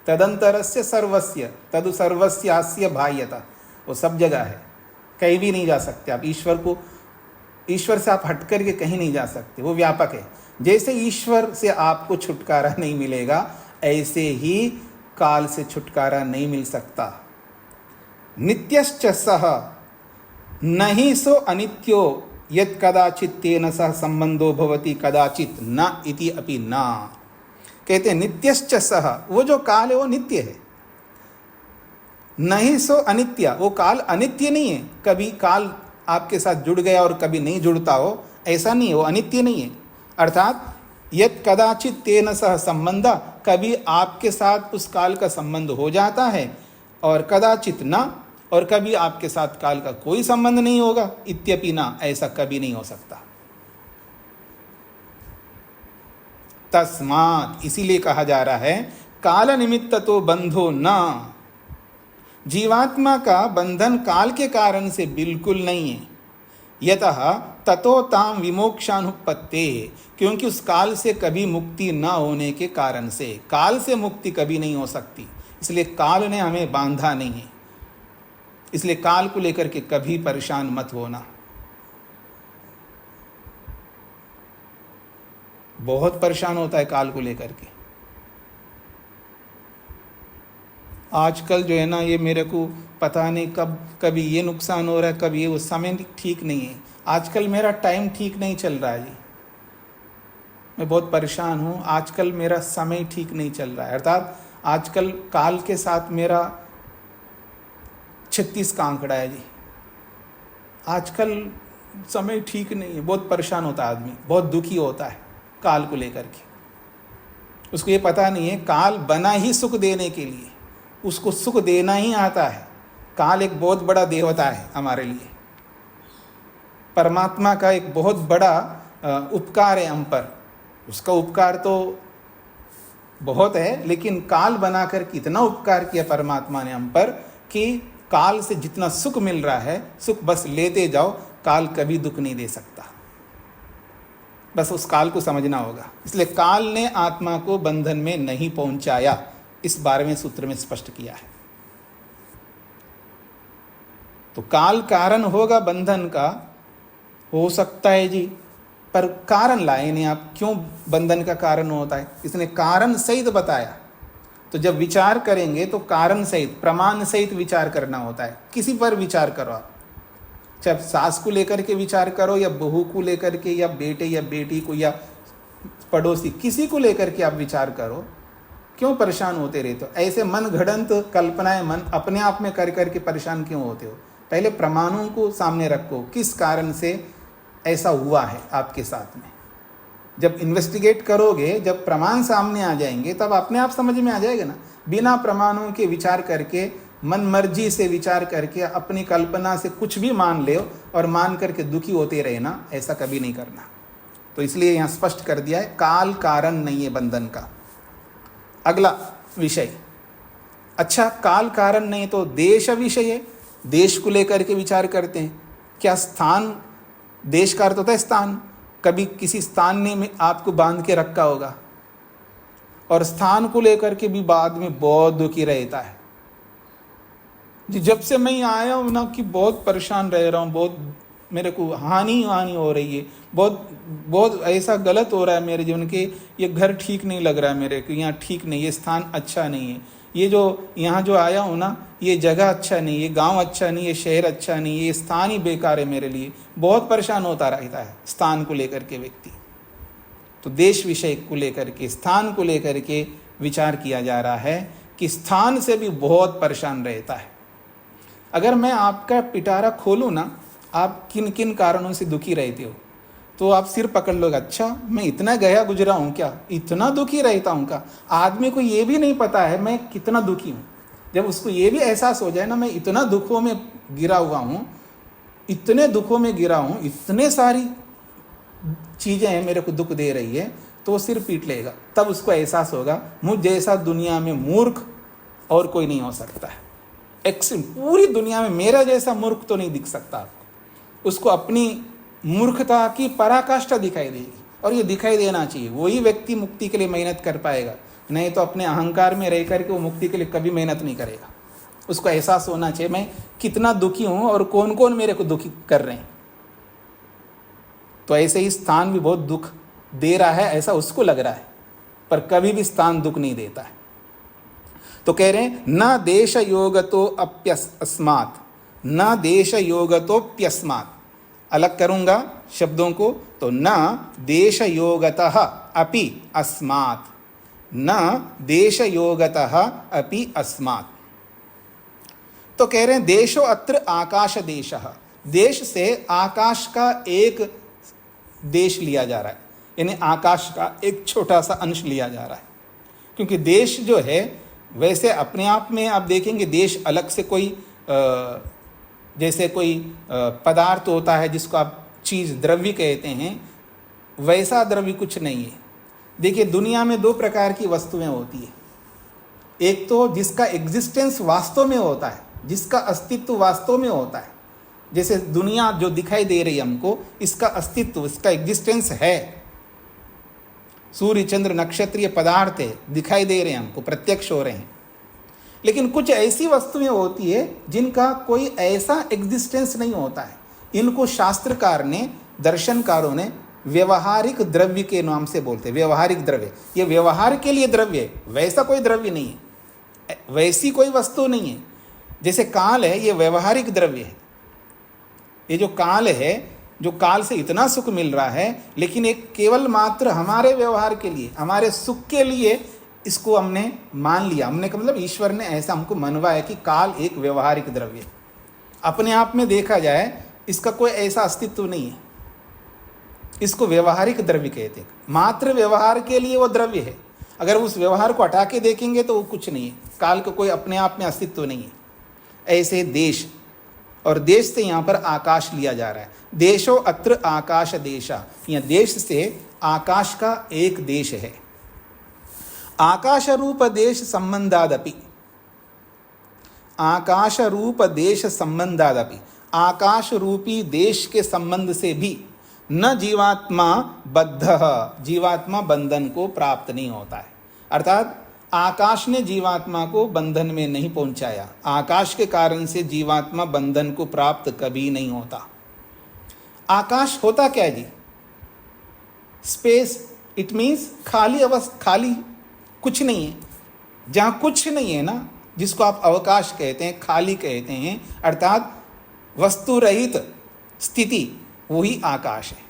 तदंतरस्य सर्वस्य, तदु सर्वस्यास्य बाह्यता। वो सब जगह है, कहीं भी नहीं जा सकते आप। ईश्वर से आप हट करके कहीं नहीं जा सकते, वो व्यापक है। जैसे ईश्वर से आपको छुटकारा नहीं मिलेगा, ऐसे ही काल से छुटकारा नहीं मिल सकता। नित्यश्च सह नहीं सो अनित्यो यत् कदाचित तेन सह संबंधो भवति कदाचित न इति अपि न। कहते हैं नित्यश्च सह, वो जो काल है वो नित्य है। नहीं सो अनित्य, वो काल अनित्य नहीं है। कभी काल आपके साथ जुड़ गया और कभी नहीं जुड़ता हो, ऐसा नहीं है, वो अनित्य नहीं है। अर्थात यत् कदाचित तेन सह संबंध, कभी आपके साथ उस काल का संबंध हो जाता है, और कदाचित न, और कभी आपके साथ काल का कोई संबंध नहीं होगा, इत्यपि न, ऐसा कभी नहीं हो सकता। तस्मात्, इसीलिए कहा जा रहा है काल निमित्त तो बंधो न। जीवात्मा का बंधन काल के कारण से बिल्कुल नहीं है। यतः ततो ताम विमोक्षानुपत्ते, क्योंकि उस काल से कभी मुक्ति न होने के कारण से, काल से मुक्ति कभी नहीं हो सकती। इसलिए काल ने हमें बांधा नहीं है। इसलिए काल को लेकर के कभी परेशान मत होना। बहुत परेशान होता है काल को लेकर के। आजकल जो है ना, ये मेरे को पता नहीं कभी ये नुकसान हो रहा है, कभी ये, वो समय ठीक नहीं है। आजकल मेरा टाइम ठीक नहीं चल रहा है जी, मैं बहुत परेशान हूँ। आजकल मेरा समय ठीक नहीं चल रहा है, अर्थात आजकल काल के साथ मेरा 36 का आंकड़ा है जी। आजकल समय ठीक नहीं है, बहुत परेशान होता है आदमी, बहुत दुखी होता है काल को लेकर के। उसको ये पता नहीं है काल बना ही सुख देने के लिए, उसको सुख देना ही आता है। काल एक बहुत बड़ा देवता है हमारे लिए, परमात्मा का एक बहुत बड़ा उपकार है हम पर। उसका उपकार तो बहुत है, लेकिन काल बनाकर कितना उपकार किया परमात्मा ने हम पर कि काल से जितना सुख मिल रहा है, सुख बस लेते जाओ, काल कभी दुख नहीं दे सकता। बस उस काल को समझना होगा। इसलिए काल ने आत्मा को बंधन में नहीं पहुंचाया, इस 12वें सूत्र में स्पष्ट किया है। तो काल कारण होगा बंधन का, हो सकता है जी, पर कारण लाए नहीं आप। क्यों बंधन का कारण होता है, इसने कारण सहित बताया। तो जब विचार करेंगे तो कारण सहित, प्रमाण सहित विचार करना होता है। किसी पर विचार करो आप, चाहे सास को लेकर के विचार करो, या बहू को लेकर के, या बेटे या बेटी को, या पड़ोसी, किसी को लेकर के आप विचार करो। क्यों परेशान होते रहते हो? ऐसे मन घड़ंत कल्पनाएं मन अपने आप में कर करके परेशान क्यों होते हो? पहले प्रमाणों को सामने रखो, किस कारण से ऐसा हुआ है आपके साथ में। जब इन्वेस्टिगेट करोगे, जब प्रमाण सामने आ जाएंगे, तब अपने आप समझ में आ जाएगा ना। बिना प्रमाणों के विचार करके, मन मर्जी से विचार करके, अपनी कल्पना से कुछ भी मान ले और मान करके दुखी होते रहना, ऐसा कभी नहीं करना। तो इसलिए यहाँ स्पष्ट कर दिया है, काल कारण नहीं है बंधन का। अगला विषय, अच्छा काल कारण नहीं तो देश विषय है, देश को लेकर के विचार करते हैं। क्या स्थान, देश का अर्थ होता है स्थान, कभी किसी स्थान ने आपको बांध के रखा होगा, और स्थान को लेकर के भी बाद में बहुत दुखी रहता है जी। जब से मैं आया हूं ना कि बहुत परेशान रह रहा हूँ, बहुत मेरे को हानि हो रही है, बहुत ऐसा गलत हो रहा है मेरे जीवन के, ये घर ठीक नहीं लग रहा है मेरे को, यहाँ ठीक नहीं, ये स्थान अच्छा नहीं है, ये जो यहाँ जो आया हूँ ना, ये जगह अच्छा नहीं, ये गांव अच्छा नहीं, ये शहर अच्छा नहीं, ये स्थान ही बेकार है मेरे लिए। बहुत परेशान होता रहता है स्थान को लेकर के व्यक्ति। तो देश विषय को लेकर के, स्थान को लेकर के विचार किया जा रहा है कि स्थान से भी बहुत परेशान रहता है। अगर मैं आपका पिटारा खोलूँ ना, आप किन किन कारणों से दुखी रहते हो, तो आप सिर पकड़ लोगे, अच्छा मैं इतना गया गुजरा हूँ क्या, इतना दुखी रहता हूँ क्या? आदमी को ये भी नहीं पता है मैं कितना दुखी हूँ। जब उसको ये भी एहसास हो जाए ना, मैं इतना दुखों में गिरा हुआ हूँ, इतने दुखों में गिरा हूँ, इतने सारी चीज़ें हैं मेरे को दुख दे रही है, तो वो सिर पीट लेगा। तब उसको एहसास होगा, मुझ जैसा दुनिया में मूर्ख और कोई नहीं हो सकता है। पूरी दुनिया में मेरा जैसा मूर्ख तो नहीं दिख सकता आपको। उसको अपनी मूर्खता की पराकाष्ठा दिखाई देगी, और ये दिखाई देना चाहिए। वही व्यक्ति मुक्ति के लिए मेहनत कर पाएगा, नहीं तो अपने अहंकार में रह करके वो मुक्ति के लिए कभी मेहनत नहीं करेगा। उसको एहसास होना चाहिए मैं कितना दुखी हूँ और कौन कौन मेरे को दुखी कर रहे हैं। तो ऐसे ही स्थान भी बहुत दुख दे रहा है, ऐसा उसको लग रहा है, पर कभी भी स्थान दुख नहीं देता है। तो कह रहे हैं न देश योगतो अप्यस्मात्, न देश योगतोप्यस्मात्। अलग करूंगा शब्दों को, तो न देश योगतः अपि अस्मात्, न देश योगतः अपि अस्मात्। तो कह रहे हैं देशो अत्र आकाश देशः, देश से आकाश का एक देश लिया जा रहा है, यानी आकाश का एक छोटा सा अंश लिया जा रहा है। क्योंकि देश जो है वैसे अपने आप में आप देखेंगे, देश अलग से कोई जैसे कोई पदार्थ होता है जिसको आप चीज़ द्रव्य कहते हैं, वैसा द्रव्य कुछ नहीं है। देखिए दुनिया में दो प्रकार की वस्तुएं होती है, एक तो जिसका एग्जिस्टेंस वास्तव में होता है, जिसका अस्तित्व वास्तव में होता है। जैसे दुनिया जो दिखाई दे रही है हमको, इसका अस्तित्व, इसका एग्जिस्टेंस है। सूर्य चंद्र नक्षत्रीय पदार्थ है, दिखाई दे रहे हैं हमको, प्रत्यक्ष हो रहे हैं। लेकिन कुछ ऐसी वस्तुएं होती है जिनका कोई ऐसा एग्जिस्टेंस नहीं होता है। इनको शास्त्रकार ने, दर्शनकारों ने व्यवहारिक द्रव्य के नाम से बोलते हैं। व्यवहारिक द्रव्य, ये व्यवहार के लिए द्रव्य है, वैसा कोई द्रव्य नहीं है, वैसी कोई वस्तु नहीं है। जैसे काल है, ये व्यवहारिक द्रव्य है। ये जो काल है, जो काल से इतना सुख मिल रहा है, लेकिन एक केवल मात्र हमारे व्यवहार के लिए, हमारे सुख के लिए इसको हमने मान लिया। हमने का मतलब ईश्वर ने ऐसा हमको मनवाया कि काल एक व्यवहारिक द्रव्य है। अपने आप में देखा जाए इसका कोई ऐसा अस्तित्व नहीं है, इसको व्यवहारिक द्रव्य कहते हैं। मात्र व्यवहार के लिए वो द्रव्य है। अगर उस व्यवहार को हटा के देखेंगे तो वो कुछ नहीं है। काल का कोई अपने आप में अस्तित्व नहीं है। ऐसे देश, और देश से यहाँ पर आकाश लिया जा रहा है। देशो अत्र आकाश देशा, यह देश से आकाश का एक देश है। आकाश रूप देश संबंधादपि, आकाश रूप देश संबंधादपि, आकाश रूपी देश के संबंध से भी न जीवात्मा बद्ध, जीवात्मा बंधन को प्राप्त नहीं होता है। अर्थात आकाश ने जीवात्मा को बंधन में नहीं पहुंचाया, आकाश के कारण से जीवात्मा बंधन को प्राप्त कभी नहीं होता। आकाश होता क्या है जी? स्पेस, इट मीन्स खाली अवस्था, खाली कुछ नहीं है। जहाँ कुछ नहीं है ना, जिसको आप अवकाश कहते हैं, खाली कहते हैं, अर्थात वस्तु रहित स्थिति, वही आकाश है।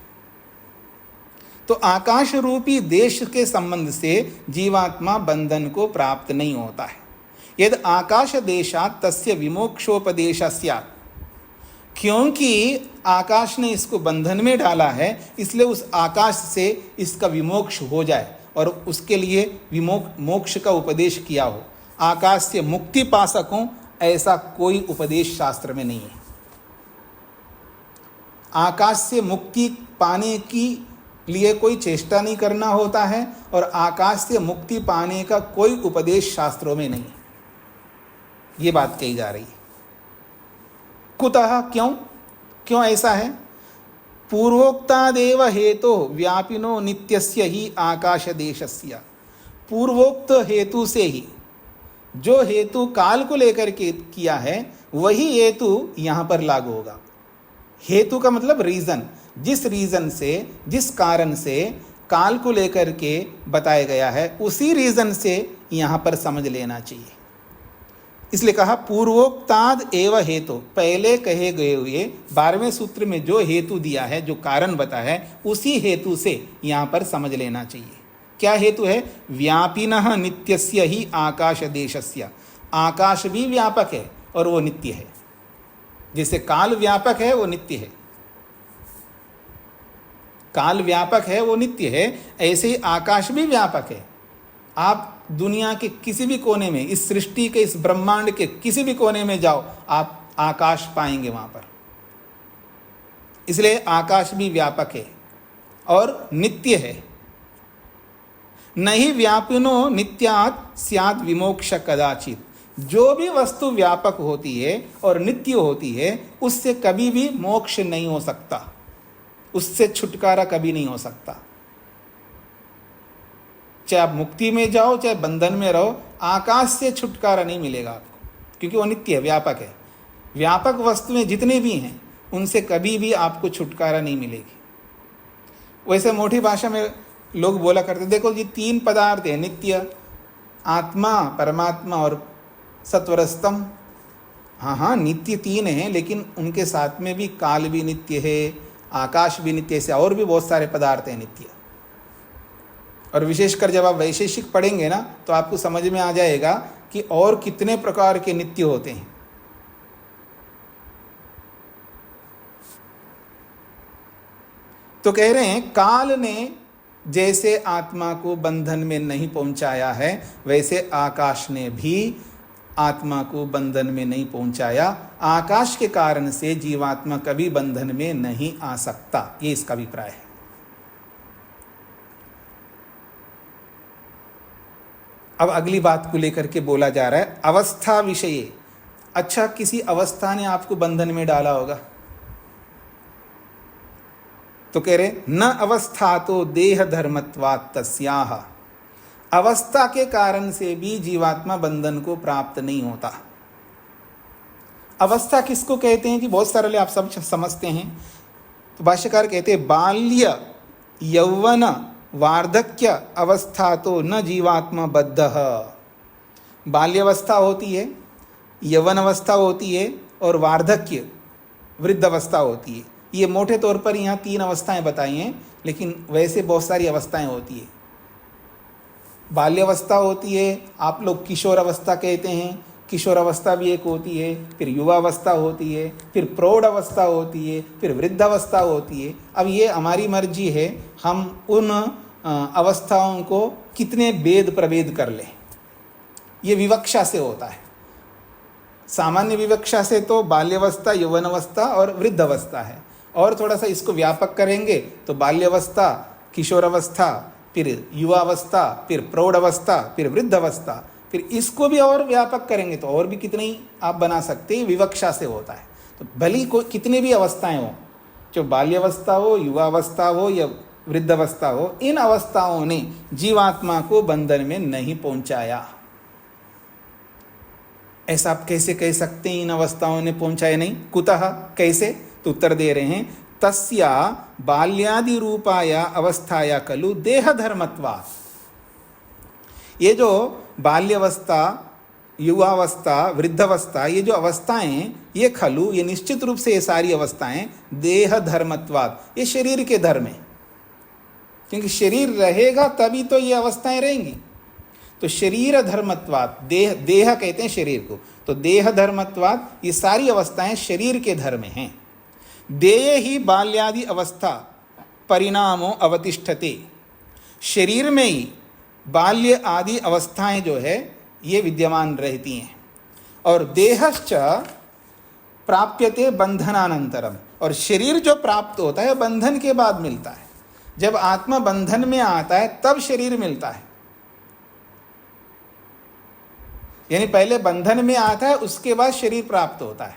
तो आकाश रूपी देश के संबंध से जीवात्मा बंधन को प्राप्त नहीं होता है। यदि आकाश देशात् तस्य विमोक्षोपदेश स्यात्, क्योंकि आकाश ने इसको बंधन में डाला है, इसलिए उस आकाश से इसका विमोक्ष हो जाए और उसके लिए मोक्ष का उपदेश किया हो। आकाश से मुक्ति पा सकूं, ऐसा कोई उपदेश शास्त्र में नहीं है। आकाश से मुक्ति पाने की लिए कोई चेष्टा नहीं करना होता है, और आकाश से मुक्ति पाने का कोई उपदेश शास्त्रों में नहीं है। ये बात कही जा रही है। कुतः, क्यों? क्यों ऐसा है? पूर्वोक्तादेव हेतु व्यापिनो नित्यस्य ही आकाश देशस्य, पूर्वोक्त हेतु से ही, जो हेतु काल को लेकर के किया है, वही हेतु यहाँ पर लागू होगा। हेतु का मतलब रीजन, जिस रीजन से, जिस कारण से काल को लेकर के बताया गया है, उसी रीजन से यहाँ पर समझ लेना चाहिए। इसलिए कहा पूर्वोक्ताद एव हेतु, पहले कहे गए हुए 12वें सूत्र में जो हेतु दिया है, जो कारण बताया है, उसी हेतु से यहाँ पर समझ लेना चाहिए। क्या हेतु है? व्यापिनः नित्यस्य ही आकाश देशस्य, आकाश भी व्यापक है और वो नित्य है। जैसे काल व्यापक है, वो नित्य है, काल व्यापक है, वो नित्य है, ऐसे ही आकाश भी व्यापक है। आप दुनिया के किसी भी कोने में, इस सृष्टि के, इस ब्रह्मांड के किसी भी कोने में जाओ, आप आकाश पाएंगे वहां पर। इसलिए आकाश भी व्यापक है और नित्य है। नहीं व्यापिनो नित्यात् स्यात् विमोक्ष कदाचित, जो भी वस्तु व्यापक होती है और नित्य होती है, उससे कभी भी मोक्ष नहीं हो सकता, उससे छुटकारा कभी नहीं हो सकता। चाहे आप मुक्ति में जाओ, चाहे बंधन में रहो, आकाश से छुटकारा नहीं मिलेगा आपको, क्योंकि वो नित्य है, व्यापक है। व्यापक वस्तुएं जितने भी हैं, उनसे कभी भी आपको छुटकारा नहीं मिलेगी। वैसे मोटी भाषा में लोग बोला करते, देखो जी 3 पदार्थ हैं, नित्य, आत्मा, परमात्मा और सत्वरस्तम। हाँ, नित्य 3 हैं, लेकिन उनके साथ में भी काल भी नित्य है, आकाश भी नित्य से, और भी बहुत सारे पदार्थ हैं नित्य। और विशेषकर जब आप वैशेषिक पढ़ेंगे ना, तो आपको समझ में आ जाएगा कि और कितने प्रकार के नित्य होते हैं। तो कह रहे हैं काल ने जैसे आत्मा को बंधन में नहीं पहुंचाया है, वैसे आकाश ने भी आत्मा को बंधन में नहीं पहुंचाया। आकाश के कारण से जीवात्मा कभी बंधन में नहीं आ सकता, ये इसका अभिप्राय है। अब अगली बात को लेकर के बोला जा रहा है अवस्था विषये। अच्छा, किसी अवस्था ने आपको बंधन में डाला होगा, तो कह रहे न अवस्था तो देह धर्मत्वात् तस्याह, अवस्था के कारण से भी जीवात्मा बंधन को प्राप्त नहीं होता। अवस्था किसको कहते हैं कि बहुत सरल, आप सब समझते हैं। तो भाष्यकार कहते हैं बाल्य यौवन वार्धक्य अवस्था तो न जीवात्मा बद्ध। बाल्यावस्था होती है, यौवन अवस्था होती है, और वार्धक्य वृद्ध अवस्था होती है। ये मोटे तौर पर यहाँ 3 अवस्थाएं बताई हैं, लेकिन वैसे बहुत सारी अवस्थाएं होती है। बाल्यावस्था होती है, आप लोग किशोर अवस्था कहते हैं, किशोर अवस्था भी एक होती है, फिर युवा अवस्था होती है, फिर प्रौढ़ अवस्था होती है, फिर वृद्ध अवस्था होती है। अब ये हमारी मर्जी है, हम उन अवस्थाओं को कितने भेद प्रभेद कर लें। ये विवक्षा से होता है। सामान्य विवक्षा से तो बाल्यावस्था, यौवनावस्था और वृद्धावस्था है, और थोड़ा सा इसको व्यापक करेंगे तो बाल्यावस्था, किशोरावस्था, फिर युवावस्था, फिर प्रौढ़ावस्था, फिर वृद्धावस्था, फिर इसको भी और व्यापक करेंगे तो और भी कितनी आप बना सकते हैं। विवक्षा से होता है। तो भली को कितनी भी अवस्थाएं हो, जो बाल्यावस्था हो, युवावस्था हो या वृद्धावस्था हो, इन अवस्थाओं ने जीवात्मा को बंधन में नहीं पहुंचाया। ऐसा आप कैसे कह सकते हैं इन अवस्थाओं ने पहुंचाया नहीं? कुतः, कैसे? तो उत्तर दे रहे हैं, तस्या बाल्यादि रूपाया अवस्थाया खलु देह धर्मत्वा। ये जो बाल्यावस्था, युवावस्था, वृद्धावस्था, ये जो अवस्थाएं, ये खलु, ये निश्चित रूप से ये सारी अवस्थाएं देह धर्मत्वाद, ये शरीर के धर्म है। क्योंकि शरीर रहेगा तभी तो ये अवस्थाएं रहेंगी। तो शरीर धर्मत्वाद, देह कहते हैं शरीर को, तो देह धर्मत्वाद, ये सारी अवस्थाएं शरीर के धर्म हैं। देय ही बाल्यादि अवस्था परिणामों अवतिष्ठते। शरीर में ही बाल्य आदि अवस्थाएं जो है ये विद्यमान रहती हैं। और देहश्च प्राप्यते बंधनानंतरम, और शरीर जो प्राप्त होता है बंधन के बाद मिलता है। जब आत्मा बंधन में आता है तब शरीर मिलता है। यानी पहले बंधन में आता है, उसके बाद शरीर प्राप्त होता है।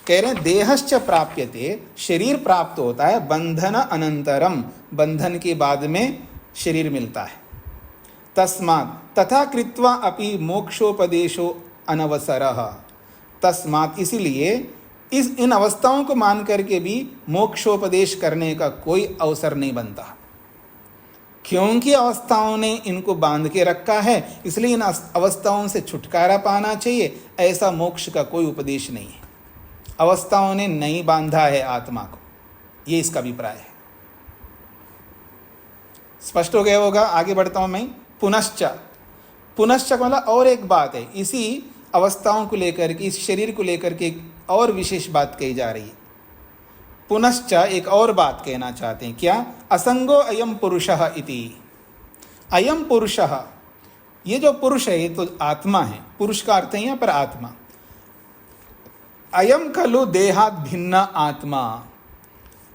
कह रहे हैं देहश्च प्राप्यते, शरीर प्राप्त होता है बंधन अनंतरम, बंधन के बाद में शरीर मिलता है। तस्मात् तथा कृत्वा अपि मोक्षोपदेशो अनवसरः। तस्मात्, इसलिए इन अवस्थाओं को मान करके भी मोक्षोपदेश करने का कोई अवसर नहीं बनता। क्योंकि अवस्थाओं ने इनको बांध के रखा है, इसलिए इन अवस्थाओं से छुटकारा पाना चाहिए। ऐसा मोक्ष का कोई उपदेश नहीं है। अवस्थाओं ने नहीं बांधा है आत्मा को, ये इसका अभिप्राय है। स्पष्ट हो गया होगा। आगे बढ़ता हूं मैं। पुनश्च, पुनश्च मतलब और एक बात है, इसी अवस्थाओं को लेकर के, इस शरीर को लेकर के और विशेष बात कही जा रही है। पुनश्च एक और बात कहना चाहते हैं। क्या? असंगो अयम पुरुषः इति। अयम पुरुषः, ये जो पुरुष है ये तो आत्मा है। पुरुष का अर्थ है यहाँ पर आत्मा। अयम खलु देहात भिन्न आत्मा।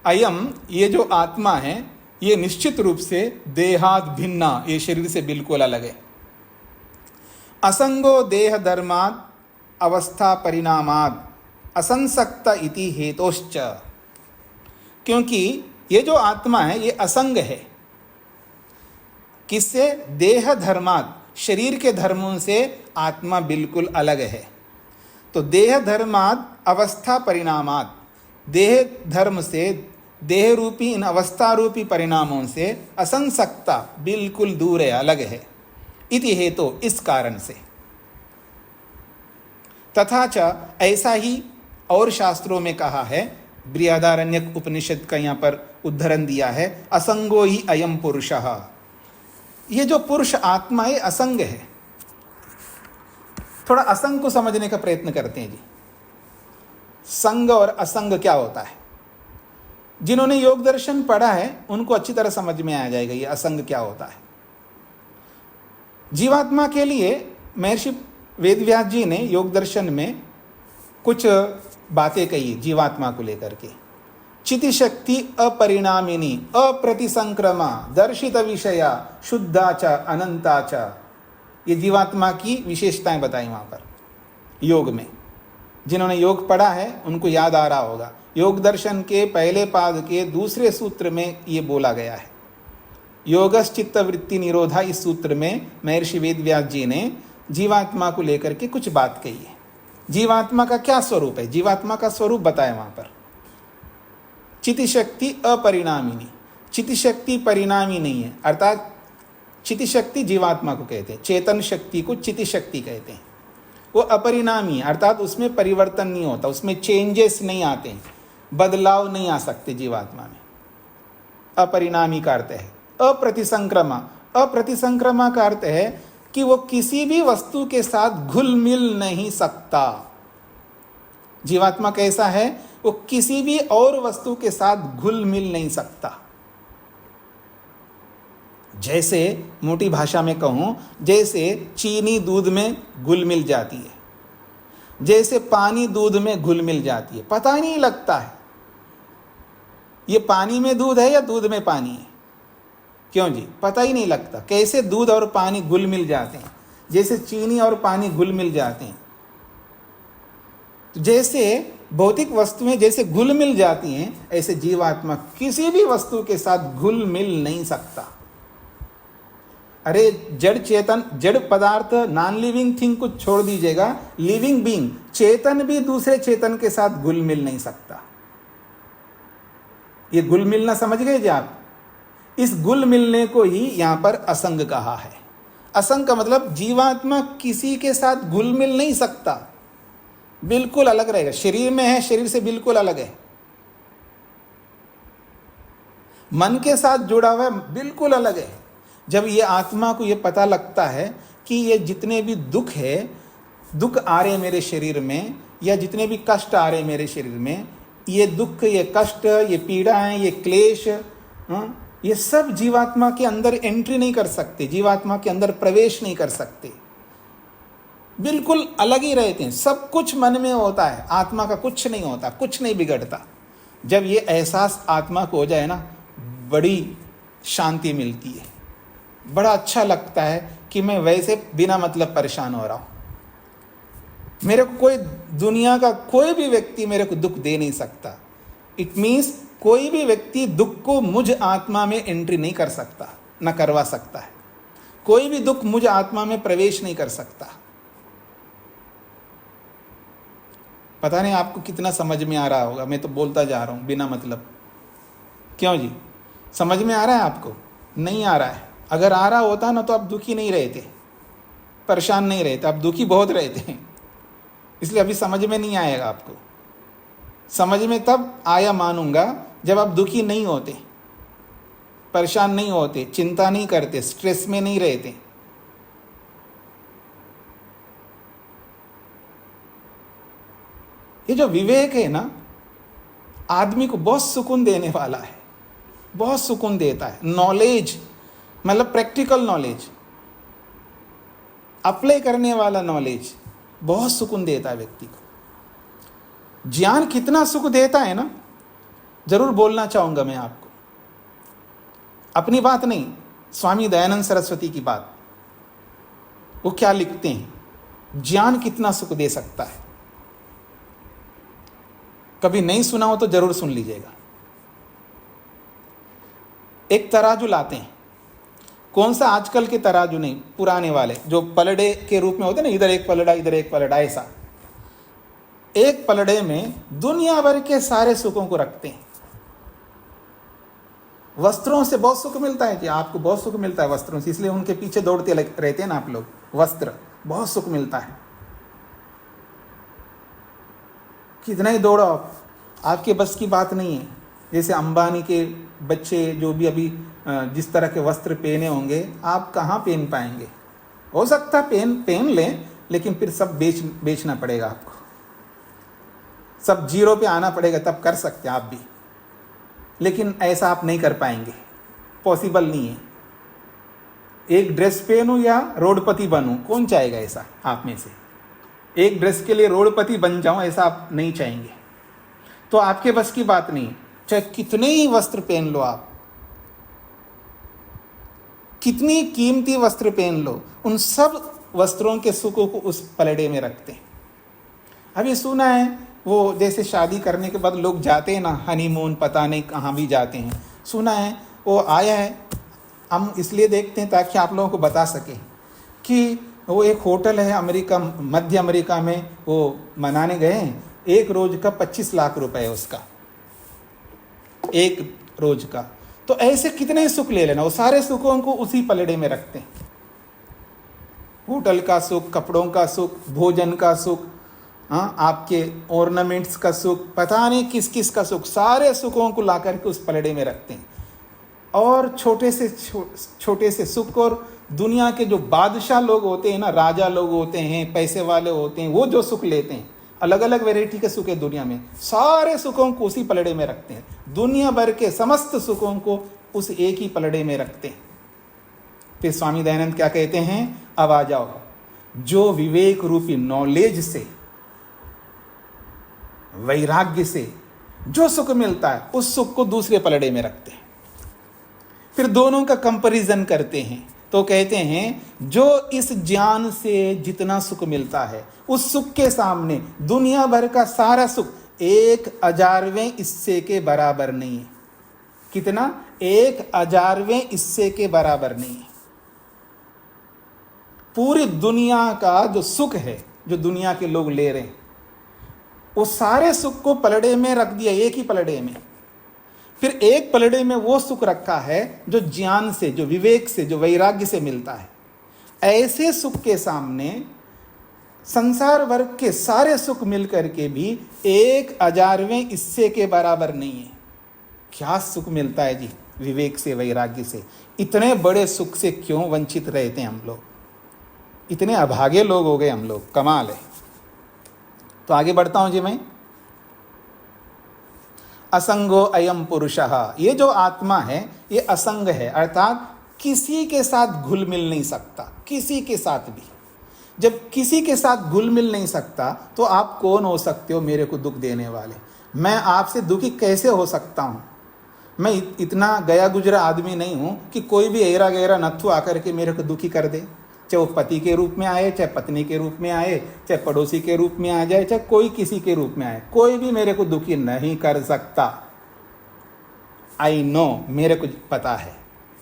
अयम, ये जो आत्मा है ये निश्चित रूप से देहात भिन्न, ये शरीर से बिल्कुल अलग है। असंगो देह धर्मात् अवस्था परिणामात् असंसक्त इति हेतोश्च। क्योंकि ये जो आत्मा है ये असंग है। किससे? देह धर्मात्, शरीर के धर्मों से आत्मा बिल्कुल अलग है। तो देह धर्मात् अवस्था परिणामात्, देह धर्म से, देह रूपी इन अवस्था रूपी परिणामों से असंसक्ता, बिल्कुल दूर है, अलग है। इति हेतु, इस कारण से। तथा च, ऐसा ही और शास्त्रों में कहा है। बृहदारण्यक उपनिषद का यहाँ पर उद्धरण दिया है। असंगो ही अयम पुरुषः। ये जो पुरुष आत्मा है असंग है। थोड़ा असंग को समझने का प्रयत्न करते हैं जी। संग और असंग क्या होता है? जिन्होंने योग दर्शन पढ़ा है उनको अच्छी तरह समझ में आ जाएगा ये असंग क्या होता है। जीवात्मा के लिए महर्षि वेदव्यास जी ने योग दर्शन में कुछ बातें कही जीवात्मा को लेकर के। चिति शक्ति अपरिणामिनी, अप्रतिसंक्रमा, दर्शित विषया, शुद्धा च अनंता च, ये जीवात्मा की विशेषताएं बताई वहां पर योग में। जिन्होंने योग पढ़ा है उनको याद आ रहा होगा। योग दर्शन के पहले पाद के दूसरे सूत्र में ये बोला गया है। योगश्चित्त वृत्ति निरोधा, इस सूत्र में महर्षि वेदव्यास जी ने जीवात्मा को लेकर के कुछ बात कही है। जीवात्मा का क्या स्वरूप है? जीवात्मा का स्वरूप बताया वहां पर। चिति शक्ति अपरिणामिनी, चिति शक्ति परिणामी नहीं है, अर्थात चिति शक्ति जीवात्मा को कहते हैं, चेतन शक्ति को चिति शक्ति कहते हैं। वो अपरिणामी है, अर्थात उसमें परिवर्तन नहीं होता, उसमें चेंजेस नहीं आते हैं, बदलाव नहीं आ सकते जीवात्मा में। अपरिणामी का अर्थ है अप्रतिसंक्रमा। अप्रतिसंक्रमा का अर्थ है कि वो किसी भी वस्तु के साथ घुल मिल नहीं सकता। जीवात्मा कैसा है? वो किसी भी और वस्तु के साथ घुल मिल नहीं सकता। जैसे मोटी भाषा में कहूँ, जैसे चीनी दूध में घुल मिल जाती है, जैसे पानी दूध में घुल मिल जाती है, पता ही नहीं लगता है ये पानी में दूध है या दूध में पानी है। क्यों जी? पता ही नहीं लगता कैसे दूध और पानी घुल मिल जाते हैं, जैसे चीनी और पानी घुल मिल जाते हैं। तो जैसे भौतिक वस्तुएं जैसे घुल मिल जाती हैं, ऐसे जीवात्मा किसी भी वस्तु के साथ घुल मिल नहीं सकता। अरे जड़ चेतन, जड़ पदार्थ, नॉन लिविंग थिंग को छोड़ दीजिएगा, लिविंग बीइंग चेतन भी दूसरे चेतन के साथ घुल मिल नहीं सकता। ये घुल मिलना समझ गए जी आप? इस घुल मिलने को ही यहां पर असंग कहा है। असंग का मतलब जीवात्मा किसी के साथ घुल मिल नहीं सकता, बिल्कुल अलग रहेगा। शरीर में है, शरीर से बिल्कुल अलग है। मन के साथ जुड़ा हुआ है, बिल्कुल अलग है। जब ये आत्मा को ये पता लगता है कि ये जितने भी दुख है, दुख आ रहे मेरे शरीर में, या जितने भी कष्ट आ रहे मेरे शरीर में, ये दुख, ये कष्ट, ये पीड़ाएं, ये क्लेश, ये सब जीवात्मा के अंदर एंट्री नहीं कर सकते, जीवात्मा के अंदर प्रवेश नहीं कर सकते, बिल्कुल अलग ही रहते हैं। सब कुछ मन में होता है, आत्मा का कुछ नहीं होता, कुछ नहीं बिगड़ता। जब ये एहसास आत्मा को हो जाए ना, बड़ी शांति मिलती है, बड़ा अच्छा लगता है कि मैं वैसे बिना मतलब परेशान हो रहा हूँ। मेरे को कोई, दुनिया का कोई भी व्यक्ति मेरे को दुख दे नहीं सकता। इट मीन्स कोई भी व्यक्ति दुख को मुझ आत्मा में एंट्री नहीं कर सकता, न करवा सकता है। कोई भी दुख मुझ आत्मा में प्रवेश नहीं कर सकता। पता नहीं आपको कितना समझ में आ रहा होगा, मैं तो बोलता जा रहा हूँ बिना मतलब। क्यों जी? समझ में आ रहा है आपको? नहीं आ रहा है? अगर आ रहा होता ना तो आप दुखी नहीं रहते, परेशान नहीं रहते, आप दुखी बहुत रहते हैं। इसलिए अभी समझ में नहीं आएगा आपको। समझ में तब आया मानूंगा जब आप दुखी नहीं होते, परेशान नहीं होते, चिंता नहीं करते, स्ट्रेस में नहीं रहते। ये जो विवेक है ना, आदमी को बहुत सुकून देने वाला है, बहुत सुकून देता है। नॉलेज मतलब प्रैक्टिकल नॉलेज, अप्लाई करने वाला नॉलेज बहुत सुकून देता है व्यक्ति को। ज्ञान कितना सुख देता है ना, जरूर बोलना चाहूंगा मैं आपको। अपनी बात नहीं, स्वामी दयानंद सरस्वती की बात। वो क्या लिखते हैं, ज्ञान कितना सुख दे सकता है। कभी नहीं सुना हो तो जरूर सुन लीजिएगा। एक तराजू लाते हैं, कौन सा? आजकल के तराजू नहीं, पुराने वाले जो पलड़े के रूप में होते ना, इधर एक पलड़ा इधर एक पलड़ा, ऐसा। एक पलड़े में दुनिया भर के सारे सुखों को रखते हैं। वस्त्रों से बहुत सुख मिलता है कि आपको बहुत सुख मिलता है वस्त्रों से, इसलिए उनके पीछे दौड़ते रहते हैं ना आप लोग। वस्त्र, बहुत सुख मिलता है। कितना ही दौड़ो आप, आपके बस की बात नहीं है। जैसे अंबानी के बच्चे जो भी अभी जिस तरह के वस्त्र पहने होंगे, आप कहाँ पहन पाएंगे। हो सकता है पहन लें, लेकिन फिर सब बेचना पड़ेगा आपको, सब जीरो पे आना पड़ेगा, तब कर सकते हैं आप भी। लेकिन ऐसा आप नहीं कर पाएंगे, पॉसिबल नहीं है। एक ड्रेस पहनूं या रोडपति बनूं, कौन चाहेगा ऐसा आप में से? एक ड्रेस के लिए रोडपति बन जाऊं, ऐसा आप नहीं चाहेंगे। तो आपके बस की बात नहीं, चाहे कितने ही वस्त्र पहन लो आप, कितनी कीमती वस्त्र पहन लो, उन सब वस्त्रों के सुखों को उस पलड़े में रखते हैं। अभी सुना है वो जैसे शादी करने के बाद लोग जाते हैं ना हनीमून, पता नहीं कहाँ भी जाते हैं, सुना है वो आया है। हम इसलिए देखते हैं ताकि आप लोगों को बता सके कि वो एक होटल है अमेरिका, मध्य अमेरिका में, वो मनाने गए हैं। एक रोज का 25 लाख रुपए है उसका, एक रोज का। तो ऐसे कितने सुख ले लेना, वो सारे सुखों को उसी पलड़े में रखते हैं। होटल का सुख, कपड़ों का सुख, भोजन का सुख, हाँ, आपके ऑर्नामेंट्स का सुख, पता नहीं किस किस का सुख, सारे सुखों को ला करके उस पलड़े में रखते हैं। और छोटे से सुख, और दुनिया के जो बादशाह लोग होते हैं ना, राजा लोग होते हैं, पैसे वाले होते हैं, वो जो सुख लेते हैं, अलग अलग वैरायटी के सुख है दुनिया में, सारे सुखों को उसी पलड़े में रखते हैं। दुनिया भर के समस्त सुखों को उस एक ही पलड़े में रखते हैं। फिर स्वामी दयानंद क्या कहते हैं, अब आ जाओ, जो विवेक रूपी नॉलेज से, वैराग्य से जो सुख मिलता है उस सुख को दूसरे पलड़े में रखते हैं, फिर दोनों का कंपैरिजन करते हैं, तो कहते हैं जो इस ज्ञान से जितना सुख मिलता है उस सुख के सामने दुनिया भर का सारा सुख 1,000वें हिस्से के बराबर नहीं है। कितना? 1,000वें हिस्से के बराबर नहीं है। पूरी दुनिया का जो सुख है, जो दुनिया के लोग ले रहे हैं, वो सारे सुख को पलड़े में रख दिया, एक ही पलड़े में। फिर एक पलड़े में वो सुख रखा है जो ज्ञान से, जो विवेक से, जो वैराग्य से मिलता है। ऐसे सुख के सामने संसार वर्ग के सारे सुख मिलकर के भी 1,000वें हिस्से के बराबर नहीं है। क्या सुख मिलता है जी विवेक से, वैराग्य से। इतने बड़े सुख से क्यों वंचित रहते हैं हम लोग? इतने अभागे लोग हो गए हम लोग, कमाल है। तो आगे बढ़ता हूं जी मैं। असंगो अयम पुरुषः, ये जो आत्मा है ये असंग है, अर्थात किसी के साथ घुल मिल नहीं सकता, किसी के साथ भी। जब किसी के साथ घुल मिल नहीं सकता तो आप कौन हो सकते हो मेरे को दुख देने वाले? मैं आपसे दुखी कैसे हो सकता हूँ? मैं इतना गया गुजरा आदमी नहीं हूँ कि कोई भी ऐरा गैरा नत्थु आकर के मेरे को दुखी कर दे। चाहे वो पति के रूप में आए, चाहे पत्नी के रूप में आए, चाहे पड़ोसी के रूप में आ जाए, चाहे कोई किसी के रूप में आए, कोई भी मेरे को दुखी नहीं कर सकता। आई नो, मेरे को पता है।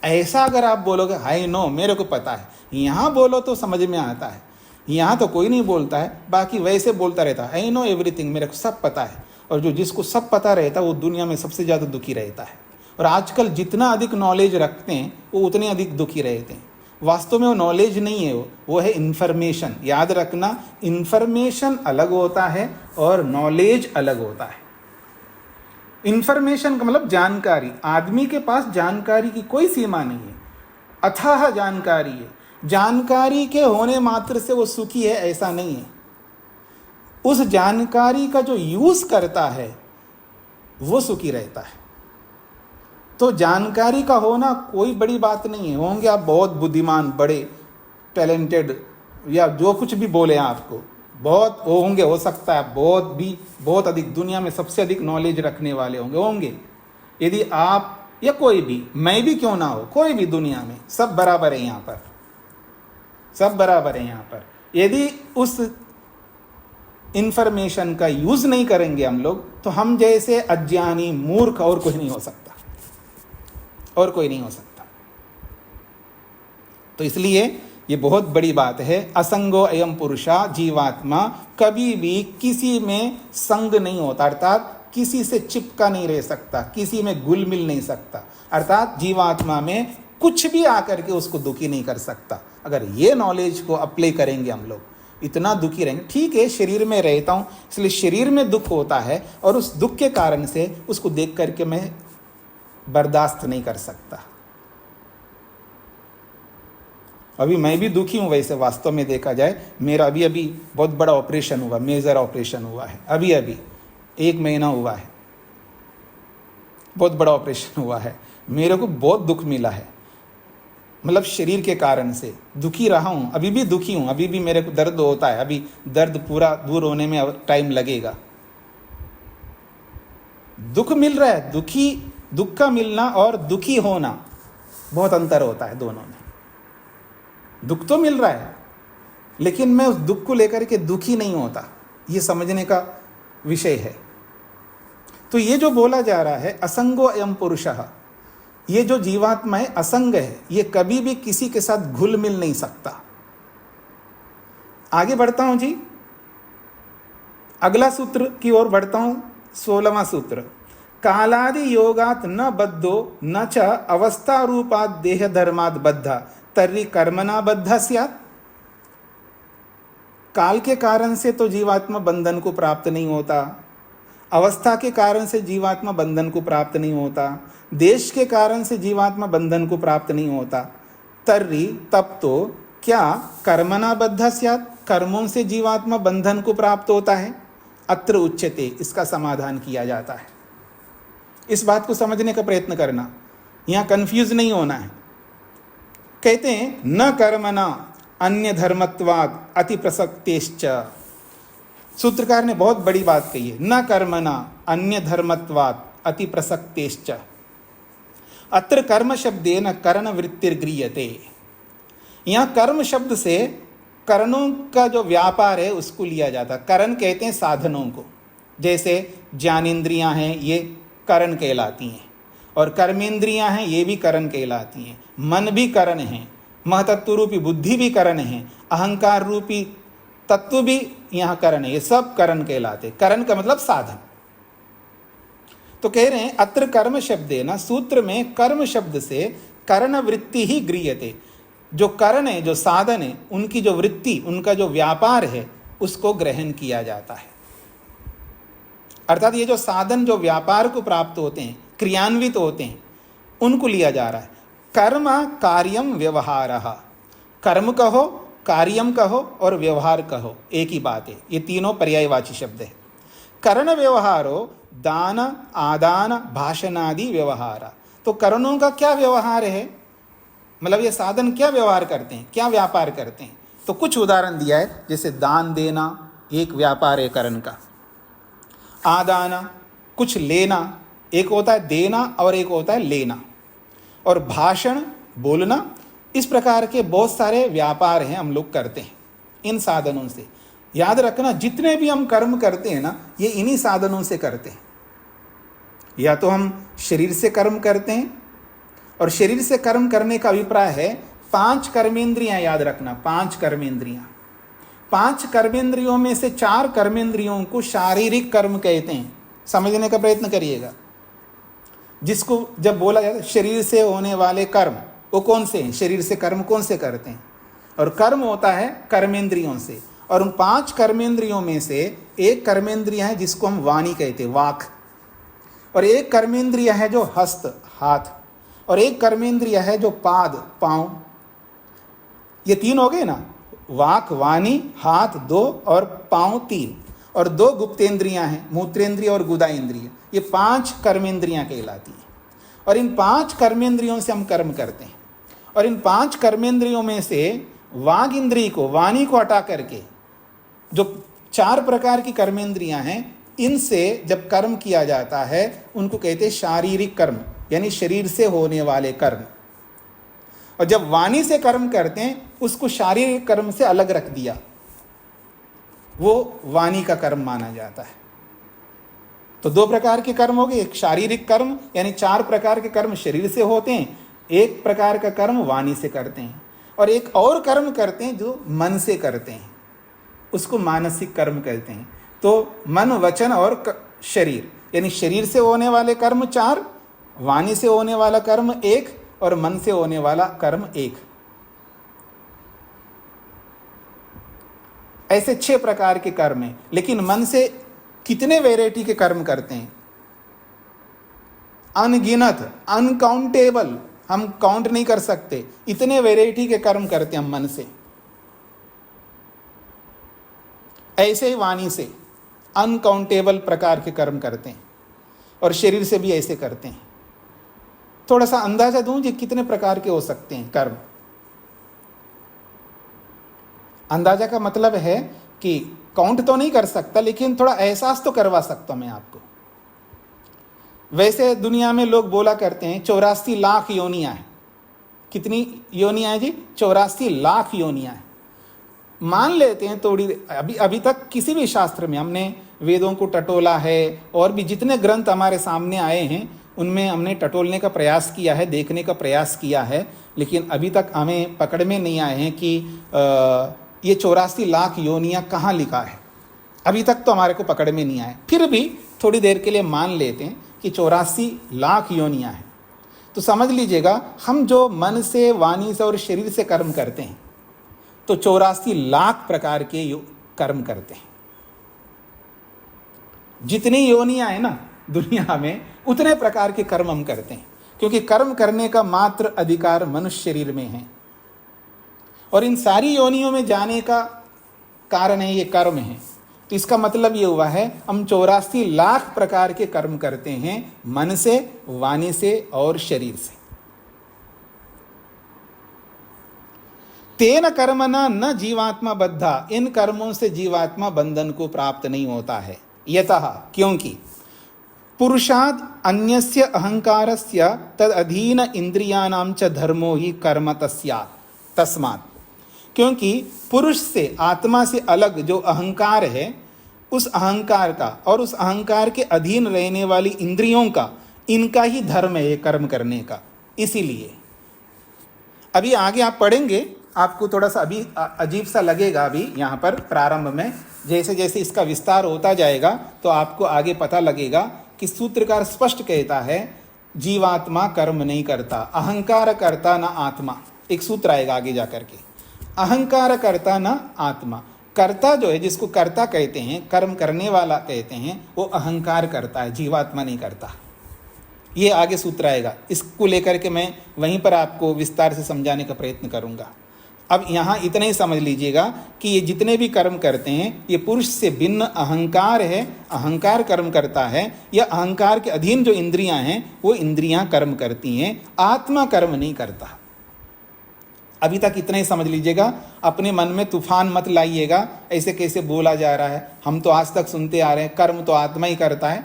ऐसा अगर आप बोलोगे आई नो, मेरे को पता है, यहाँ बोलो तो समझ में आता है। यहाँ तो कोई नहीं बोलता है, बाकी वैसे बोलता रहता है आई नो एवरीथिंग, मेरे को सब पता है। और जो जिसको सब पता रहता है वो दुनिया में सबसे ज़्यादा दुखी रहता है। और आजकल जितना अधिक नॉलेज रखते हैं वो उतने अधिक दुखी रहते हैं। वास्तव में वो नॉलेज नहीं है, वो है इन्फॉर्मेशन। याद रखना, इन्फॉर्मेशन अलग होता है और नॉलेज अलग होता है। इन्फॉर्मेशन का मतलब जानकारी। आदमी के पास जानकारी की कोई सीमा नहीं है, अथाह जानकारी है। जानकारी के होने मात्र से वो सुखी है ऐसा नहीं है। उस जानकारी का जो यूज करता है वो सुखी रहता है। तो जानकारी का होना कोई बड़ी बात नहीं है। होंगे आप बहुत बुद्धिमान, बड़े टैलेंटेड, या जो कुछ भी बोले आपको, बहुत वो होंगे, हो सकता है बहुत अधिक, दुनिया में सबसे अधिक नॉलेज रखने वाले होंगे। यदि आप या कोई भी, मैं भी क्यों ना हो, कोई भी दुनिया में सब बराबर है, यहाँ पर सब बराबर है। यहाँ पर यदि उस इंफॉर्मेशन का यूज नहीं करेंगे हम लोग, तो हम जैसे अज्ञानी मूर्ख और कोई नहीं हो सकता, और कोई नहीं हो सकता। तो इसलिए ये बहुत बड़ी बात है। असंगो अयम पुरुषा, जीवात्मा कभी भी किसी में संग नहीं होता, अर्थात किसी से चिपका नहीं रह सकता, किसी में घुल मिल नहीं सकता। अर्थात जीवात्मा में कुछ भी आकर के उसको दुखी नहीं कर सकता। अगर ये नॉलेज को अप्लाई करेंगे हम लोग, इतना दुखी रहेंगे। ठीक है, शरीर में रहता हूँ इसलिए शरीर में दुख होता है, और उस दुख के कारण से उसको देख करके मैं बर्दाश्त नहीं कर सकता। अभी मैं भी दुखी हूँ वैसे, वास्तव में देखा जाए। मेरा अभी बहुत बड़ा ऑपरेशन हुआ, मेजर ऑपरेशन हुआ है, अभी 1 महीना हुआ है, बहुत बड़ा ऑपरेशन हुआ है। मेरे को बहुत दुख मिला है, मतलब शरीर के कारण से दुखी रहा हूँ, अभी भी दुखी हूँ, अभी भी मेरे को दर्द होता है। अभी दर्द पूरा दूर होने में टाइम लगेगा। दुख मिल रहा है, दुख का मिलना और दुखी होना बहुत अंतर होता है दोनों में। दुख तो मिल रहा है, लेकिन मैं उस दुख को लेकर के दुखी नहीं होता, ये समझने का विषय है। तो ये जो बोला जा रहा है असंगो अयम पुरुषः, ये जो जीवात्मा है असंग है, ये कभी भी किसी के साथ घुल मिल नहीं सकता। आगे बढ़ता हूं जी, अगला सूत्र की ओर बढ़ता हूं। 16वां सूत्र, कालादि योगात न बद्धो न च अवस्था रूपात देह धर्मात बद्धा तर्हि कर्मणा बद्धा स्यात्। काल के कारण से तो जीवात्मा बंधन को प्राप्त नहीं होता, अवस्था के कारण से जीवात्मा बंधन को प्राप्त नहीं होता, देश के कारण से जीवात्मा बंधन को प्राप्त नहीं होता। तर्हि तब तो क्या कर्मणा बद्धा स्यात्, कर्मों से जीवात्मा बंधन को प्राप्त होता है। अत्र उच्यते, इसका समाधान किया जाता है। इस बात को समझने का प्रयत्न करना, यहाँ कंफ्यूज नहीं होना है। कहते हैं न कर्मणा अन्य धर्मत्वाद अति प्रसक्तेश्च। सूत्रकार ने बहुत बड़ी बात कही है, न कर्मणा अन्य धर्मत्वाद अति प्रसक्तेश्च। अत्र कर्म शब्देन करण वृत्तिर्गृह्यते। यहाँ कर्म शब्द से करणों का जो व्यापार है उसको लिया जाता है। करण कहते हैं साधनों को, जैसे ज्ञानेंद्रियां हैं ये करण कहलाती हैं, और कर्मेंद्रियां हैं ये भी करण कहलाती हैं। मन भी करण है, महतत्व रूपी बुद्धि भी करण है, अहंकार रूपी तत्व भी यहाँ करण है, ये सब करण कहलाते। करण का मतलब साधन। तो कह रहे हैं अत्र कर्म शब्दे ना, सूत्र में कर्म शब्द से करण वृत्ति ही गृह्यते। जो करण है, जो साधन है, उनकी जो वृत्ति, उनका जो व्यापार है उसको ग्रहण किया जाता है। अर्थात ये जो साधन जो व्यापार को प्राप्त होते हैं, क्रियान्वित होते हैं, उनको लिया जा रहा है। कर्म कार्यम व्यवहारः, कर्म कहो, कार्यम कहो और व्यवहार कहो, एक ही बात है। ये तीनों पर्यायवाची शब्द है। करण व्यवहारो दान आदान भाषणादि व्यवहार। तो करणों का क्या व्यवहार है, मतलब ये साधन क्या व्यवहार करते हैं, क्या व्यापार करते हैं। तो कुछ उदाहरण दिया है, जैसे दान देना एक व्यापार है करण का, आदान कुछ लेना, एक होता है देना और एक होता है लेना, और भाषण बोलना। इस प्रकार के बहुत सारे व्यापार हैं हम लोग करते हैं इन साधनों से। याद रखना जितने भी हम कर्म करते हैं ना, ये इन्हीं साधनों से करते हैं। या तो हम शरीर से कर्म करते हैं, और शरीर से कर्म करने का अभिप्राय है 5 कर्मेंद्रियां। याद रखना 5 कर्मेंद्रियां। 5 कर्मेंद्रियों में से 4 कर्मेंद्रियों को शारीरिक कर्म कहते हैं। समझने का प्रयत्न करिएगा। जिसको जब बोला जाता है शरीर से होने वाले कर्म, वो कौन से हैं, शरीर से कर्म कौन से करते हैं, और कर्म होता है कर्मेंद्रियों से। और उन 5 कर्मेंद्रियों में से एक कर्मेंद्रिय है जिसको हम वाणी कहते हैं, वाक, और एक कर्मेंद्रिय है जो हस्त, हाथ, और एक कर्मेंद्रिय है जो पाद, पांव। ये 3 हो गए ना, वाक, वाणी, हाथ 2 और पांव 3, और 2 गुप्तेंद्रियां हैं, मूत्रेंद्रिय और गुदा इंद्रिय। ये 5 कर्मेंद्रियां कहलाती हैं। और इन 5 कर्मेंद्रियों से हम कर्म करते हैं। और इन 5 कर्मेंद्रियों में से वाग इंद्रिय को, वाणी को हटा करके जो 4 प्रकार की कर्मेंद्रियां हैं, इनसे जब कर्म किया जाता है उनको कहते हैं शारीरिक कर्म, यानी शरीर से होने वाले कर्म। और जब वाणी से कर्म करते हैं उसको शारीरिक कर्म से अलग रख दिया, वो वाणी का कर्म माना जाता है। तो 2 प्रकार के कर्म हो गए, एक शारीरिक कर्म यानी 4 प्रकार के कर्म शरीर से होते हैं, एक प्रकार का कर्म वाणी से करते हैं, और एक और कर्म करते हैं जो मन से करते हैं, उसको मानसिक कर्म कहते हैं। तो मन, वचन और शरीर, यानी शरीर से होने वाले कर्म 4, वाणी से होने वाला कर्म 1 और मन से होने वाला कर्म 1। ऐसे 6 प्रकार के कर्म हैं। लेकिन मन से कितने वैरायटी के कर्म करते हैं, अनगिनत, अनकाउंटेबल, हम काउंट नहीं कर सकते, इतने वैरायटी के कर्म करते हैं हम मन से। ऐसे ही वाणी से अनकाउंटेबल प्रकार के कर्म करते हैं, और शरीर से भी ऐसे करते हैं। थोड़ा सा अंदाजा दूं जी कितने प्रकार के हो सकते हैं कर्म। अंदाजा का मतलब है कि काउंट तो नहीं कर सकता, लेकिन थोड़ा एहसास तो करवा सकता हूं मैं आपको। वैसे दुनिया में लोग बोला करते हैं 84 लाख योनियां हैं। कितनी योनियां हैं जी? 84 लाख योनियां हैं। मान लेते हैं थोड़ी, अभी तक किसी भी शास्त्र में हमने वेदों को टटोला है, और भी जितने ग्रंथ हमारे सामने आए हैं उनमें हमने टटोलने का प्रयास किया है, देखने का प्रयास किया है, लेकिन अभी तक हमें पकड़ में नहीं आए हैं कि ये 84 लाख योनियां कहाँ लिखा है। अभी तक तो हमारे को पकड़ में नहीं आए। फिर भी थोड़ी देर के लिए मान लेते हैं कि 84 लाख योनियां हैं। तो समझ लीजिएगा, हम जो मन से, वाणी से और शरीर से कर्म करते हैं तो 84 लाख प्रकार के कर्म करते हैं। जितनी योनियां हैं ना दुनिया में, उतने प्रकार के कर्म हम करते हैं, क्योंकि कर्म करने का मात्र अधिकार मनुष्य शरीर में है। और इन सारी योनियों में जाने का कारण है ये कर्म है। तो इसका मतलब ये हुआ है हम 84 लाख प्रकार के कर्म करते हैं, मन से, वाणी से और शरीर से। तेन कर्मणा न जीवात्मा बद्धा, इन कर्मों से जीवात्मा बंधन को प्राप्त नहीं होता है। यतः, क्योंकि पुरुषाद अन्यस्य अहंकारस्य तद अधीन इंद्रियाणाम च धर्मो ही कर्म तस्यात्, तस्मात्, क्योंकि पुरुष से, आत्मा से अलग जो अहंकार है, उस अहंकार का और उस अहंकार के अधीन रहने वाली इंद्रियों का, इनका ही धर्म है कर्म करने का। इसीलिए अभी आगे आप पढ़ेंगे, आपको थोड़ा सा अभी अजीब सा लगेगा अभी यहाँ पर प्रारंभ में, जैसे जैसे इसका विस्तार होता जाएगा तो आपको आगे पता लगेगा कि सूत्रकार स्पष्ट कहता है जीवात्मा कर्म नहीं करता, अहंकार करता न आत्मा। एक सूत्र आएगा आगे जाकर के, अहंकार करता न आत्मा। कर्ता जो है, जिसको कर्ता कहते हैं, कर्म करने वाला कहते हैं, वो अहंकार करता है, जीवात्मा नहीं करता। ये आगे सूत्र आएगा, इसको लेकर के मैं वहीं पर आपको विस्तार से समझाने का प्रयत्न करूंगा। अब यहाँ इतना ही समझ लीजिएगा कि ये जितने भी कर्म करते हैं, ये पुरुष से भिन्न अहंकार है, अहंकार कर्म करता है, या अहंकार के अधीन जो इंद्रियां हैं वो इंद्रियां कर्म करती हैं, आत्मा कर्म नहीं करता। अभी तक इतना ही समझ लीजिएगा, अपने मन में तूफान मत लाइएगा, ऐसे कैसे बोला जा रहा है, हम तो आज तक सुनते आ रहे हैं कर्म तो आत्मा ही करता है।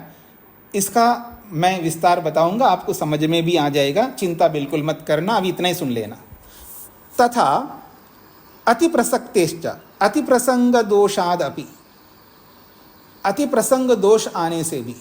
इसका मैं विस्तार बताऊंगा, आपको समझ में भी आ जाएगा, चिंता बिल्कुल मत करना, अभी इतना ही सुन लेना। तथा अति प्रसक्तेश्च अति प्रसंग दोषाद अपि, अति प्रसंग दोष आने से भी,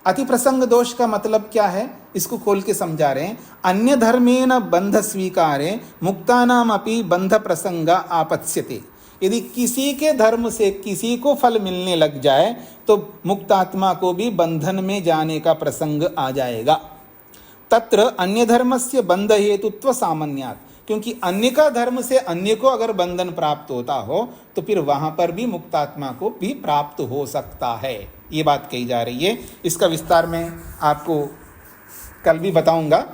अति प्रसंग दोष का मतलब क्या है, इसको खोल के समझा रहे हैं। अन्य धर्मेण बंध स्वीकारे मुक्तानाम अपि बंध प्रसंग आपत्स्यते। यदि किसी के धर्म से किसी को फल मिलने लग जाए तो मुक्तात्मा को भी बंधन में जाने का प्रसंग आ जाएगा। तत्र अन्य धर्मस्य बंध हेतुत्व सामान्यात्, क्योंकि अन्य का धर्म से अन्य को अगर बंधन प्राप्त होता हो तो फिर वहां पर भी मुक्तात्मा को भी प्राप्त हो सकता है, ये बात कही जा रही है। इसका विस्तार मैं आपको कल भी बताऊंगा,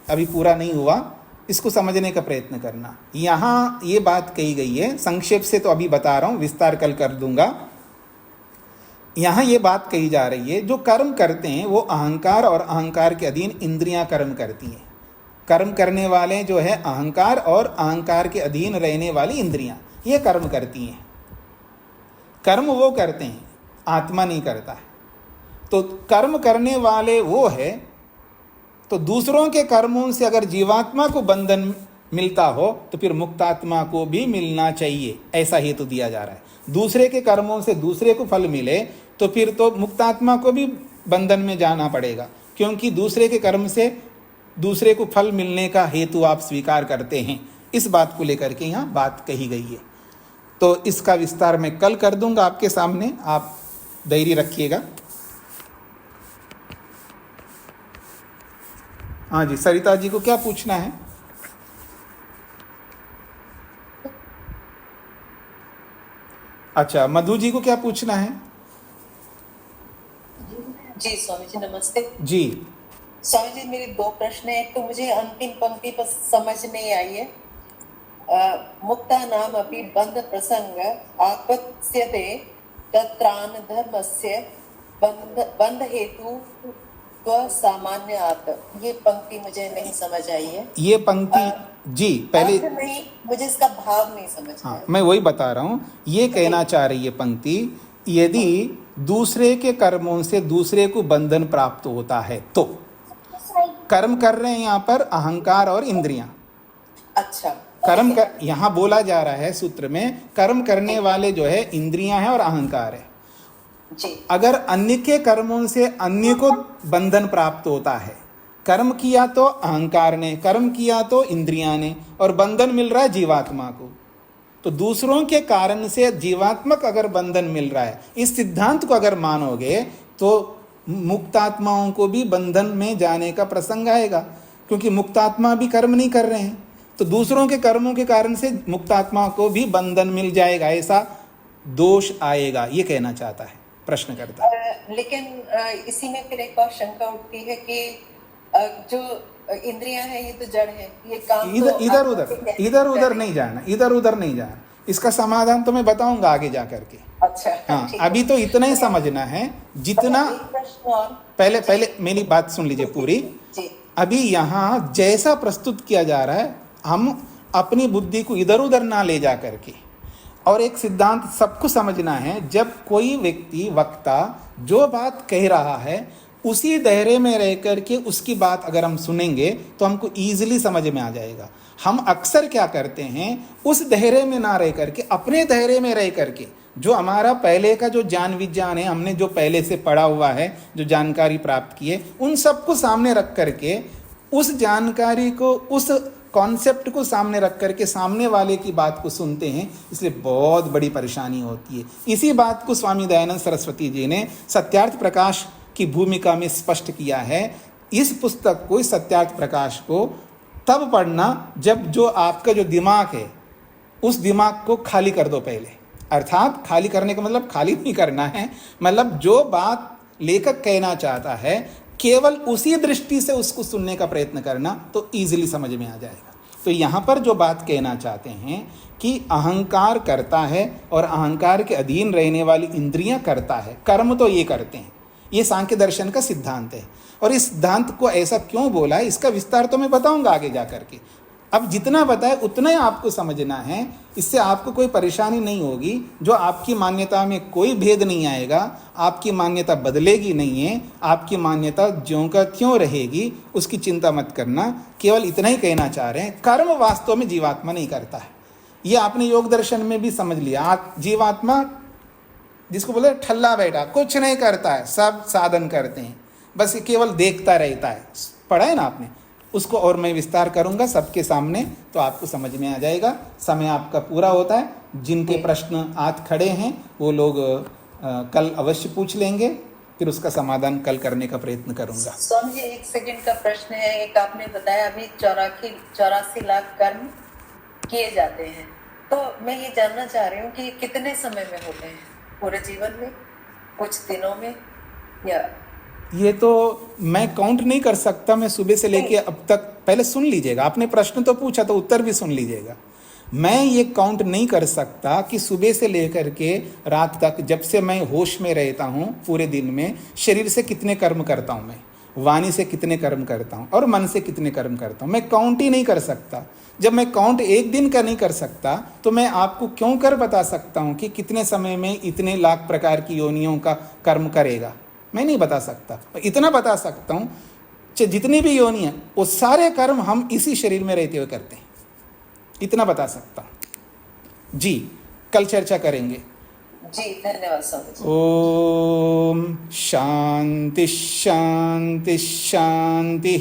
अभी पूरा नहीं हुआ, इसको समझने का प्रयत्न करना। यहाँ ये बात कही गई है, संक्षेप से तो अभी बता रहा हूँ, विस्तार कल कर दूंगा। यहाँ ये बात कही जा रही है, जो कर्म करते हैं वो अहंकार और अहंकार के अधीन इंद्रियां कर्म करती हैं। कर्म करने वाले जो है अहंकार और अहंकार के अधीन रहने वाली इंद्रियां, ये कर्म करती हैं। कर्म वो करते हैं, आत्मा नहीं करता है। तो कर्म करने वाले वो है, तो दूसरों के कर्मों से अगर जीवात्मा को बंधन मिलता हो तो फिर मुक्तात्मा को भी मिलना चाहिए, ऐसा हेतु दिया जा रहा है। दूसरे के कर्मों से दूसरे को फल मिले तो फिर तो मुक्तात्मा को भी बंधन में जाना पड़ेगा, क्योंकि दूसरे के कर्म से दूसरे को फल मिलने का हेतु आप स्वीकार करते हैं। इस बात को लेकर के यहाँ बात कही गई है। तो इसका विस्तार मैं कल कर दूंगा आपके सामने, आप धैर्य रखिएगा। हाँ जी, सरिता जी को क्या पूछना है? अच्छा, मधु जी को क्या पूछना है? जी स्वामी जी नमस्ते। जी स्वामी जी, मेरे दो प्रश्न है। एक तो मुझे अंतिम पंक्ति पर समझ नहीं आई है, मुक्ता नाम अपि बंध प्रसंग आपत्स्यते तत्रान धर्मस्य बंध हेतु सामान्यात्, ये पंक्ति मुझे नहीं समझ आई है। ये पंक्ति जी पहले नहीं, मुझे इसका भाव नहीं समझ आया। हाँ, मैं वही बता रहा हूँ। ये कहना चाह रही है पंक्ति, यदि दूसरे के कर्मों से दूसरे को बंधन प्राप्त होता है तो कर्म कर रहे हैं यहाँ पर अहंकार और इंद्रियां। अच्छा, कर्म कर, यहाँ बोला जा रहा है सूत्र में, कर्म करने वाले जो है इंद्रियां हैं और अहंकार है जी। अगर अन्य के कर्मों से अन्य को बंधन प्राप्त होता है, कर्म किया तो अहंकार ने, कर्म किया तो इंद्रियां ने, और बंधन मिल रहा है जीवात्मा को, तो दूसरों के कारण से जीवात्मक अगर बंधन मिल रहा है, इस सिद्धांत को अगर मानोगे तो मुक्तात्माओं को भी बंधन में जाने का प्रसंग आएगा, क्योंकि मुक्तात्मा भी कर्म नहीं कर रहे हैं, तो दूसरों के कर्मों के कारण से मुक्तात्मा को भी बंधन मिल जाएगा, ऐसा दोष आएगा, ये कहना चाहता है प्रश्न करता है। लेकिन इसी में फिर एक और शंका उठती है कि जो इंद्रियां हैं ये तो जड़ है, ये काम इधर उधर नहीं जाना, इधर उधर नहीं जाना। इसका समाधान तो मैं बताऊंगा आगे जा करके। अच्छा, हाँ, अभी तो इतना ही समझना है जितना, पहले मेरी बात सुन लीजिए पूरी। अभी यहाँ जैसा प्रस्तुत किया जा रहा है, हम अपनी बुद्धि को इधर उधर ना ले जा करके। और एक सिद्धांत सबको समझना है, जब कोई व्यक्ति वक्ता जो बात कह रहा है उसी दायरे में रह करके उसकी बात अगर हम सुनेंगे तो हमको ईजिली समझ में आ जाएगा। हम अक्सर क्या करते हैं, उस दायरे में ना रह करके अपने दायरे में रह करके जो हमारा पहले का जो ज्ञान विज्ञान है, हमने जो पहले से पढ़ा हुआ है, जो जानकारी प्राप्त की है, उन सबको सामने रख करके उस जानकारी को, उस कॉन्सेप्ट को सामने रख करके सामने वाले की बात को सुनते हैं, इसलिए बहुत बड़ी परेशानी होती है। इसी बात को स्वामी दयानंद सरस्वती जी ने सत्यार्थ प्रकाश की भूमिका में स्पष्ट किया है। इस पुस्तक को, इस सत्यार्थ प्रकाश को तब पढ़ना जब जो आपका जो दिमाग है उस दिमाग को खाली कर दो पहले। अर्थात खाली करने का मतलब खाली नहीं करना है, मतलब जो बात लेखक कहना चाहता है केवल उसी दृष्टि से उसको सुनने का प्रयत्न करना, तो ईजिली समझ में आ जाएगा। तो यहाँ पर जो बात कहना चाहते हैं कि अहंकार करता है और अहंकार के अधीन रहने वाली इंद्रियां करता है, कर्म तो ये करते हैं। ये सांख्य दर्शन का सिद्धांत है। और इस सिद्धांत को ऐसा क्यों बोला है इसका विस्तार तो मैं बताऊंगा आगे जा करके। अब जितना बताए उतना ही आपको समझना है, इससे आपको कोई परेशानी नहीं होगी। जो आपकी मान्यता में कोई भेद नहीं आएगा, आपकी मान्यता बदलेगी नहीं है, आपकी मान्यता ज्यों का त्यों रहेगी, उसकी चिंता मत करना। केवल इतना ही कहना चाह रहे हैं, कर्म वास्तव में जीवात्मा नहीं करता है। ये आपने योग दर्शन में भी समझ लिया। जीवात्मा जिसको बोले ठल्ला बैठा, कुछ नहीं करता है, सब साधन करते हैं, बस ये केवल देखता रहता है। पढ़ा है ना आपने उसको, और मैं विस्तार करूंगा सबके सामने तो आपको समझ में आ जाएगा। समय आपका पूरा होता है। जिनके प्रश्न आज खड़े हैं वो लोग कल अवश्य पूछ लेंगे, फिर उसका समाधान कल करने का प्रयत्न करूंगा। स्वामी जी, एक सेकंड का प्रश्न है। एक आपने बताया अभी 84 लाख कर्म किए जाते हैं, तो मैं ये जानना चाह रही हूँ कि कितने समय में होते हैं? पूरे जीवन में, कुछ दिनों में, या ये तो मैं काउंट नहीं कर सकता। मैं सुबह से लेके अब तक, पहले सुन लीजिएगा, आपने प्रश्न तो पूछा तो उत्तर भी सुन लीजिएगा। मैं ये काउंट नहीं कर सकता कि सुबह से लेकर के रात तक, जब से मैं होश में रहता हूँ पूरे दिन में, शरीर से कितने कर्म करता हूँ, मैं वाणी से कितने कर्म करता हूँ और मन से कितने कर्म करता हूँ, मैं काउंट ही नहीं कर सकता। जब मैं काउंट एक दिन का नहीं कर सकता तो मैं आपको क्यों कर बता सकता हूँ कि कितने समय में इतने लाख प्रकार की योनियों का कर्म करेगा? मैं नहीं बता सकता। इतना बता सकता हूँ, जितनी भी योनि है वो सारे कर्म हम इसी शरीर में रहते हुए करते हैं, इतना बता सकता हूँ। जी, कल चर्चा करेंगे। जी, धन्यवाद स्वामी जी। ओम शांति शांति शांति।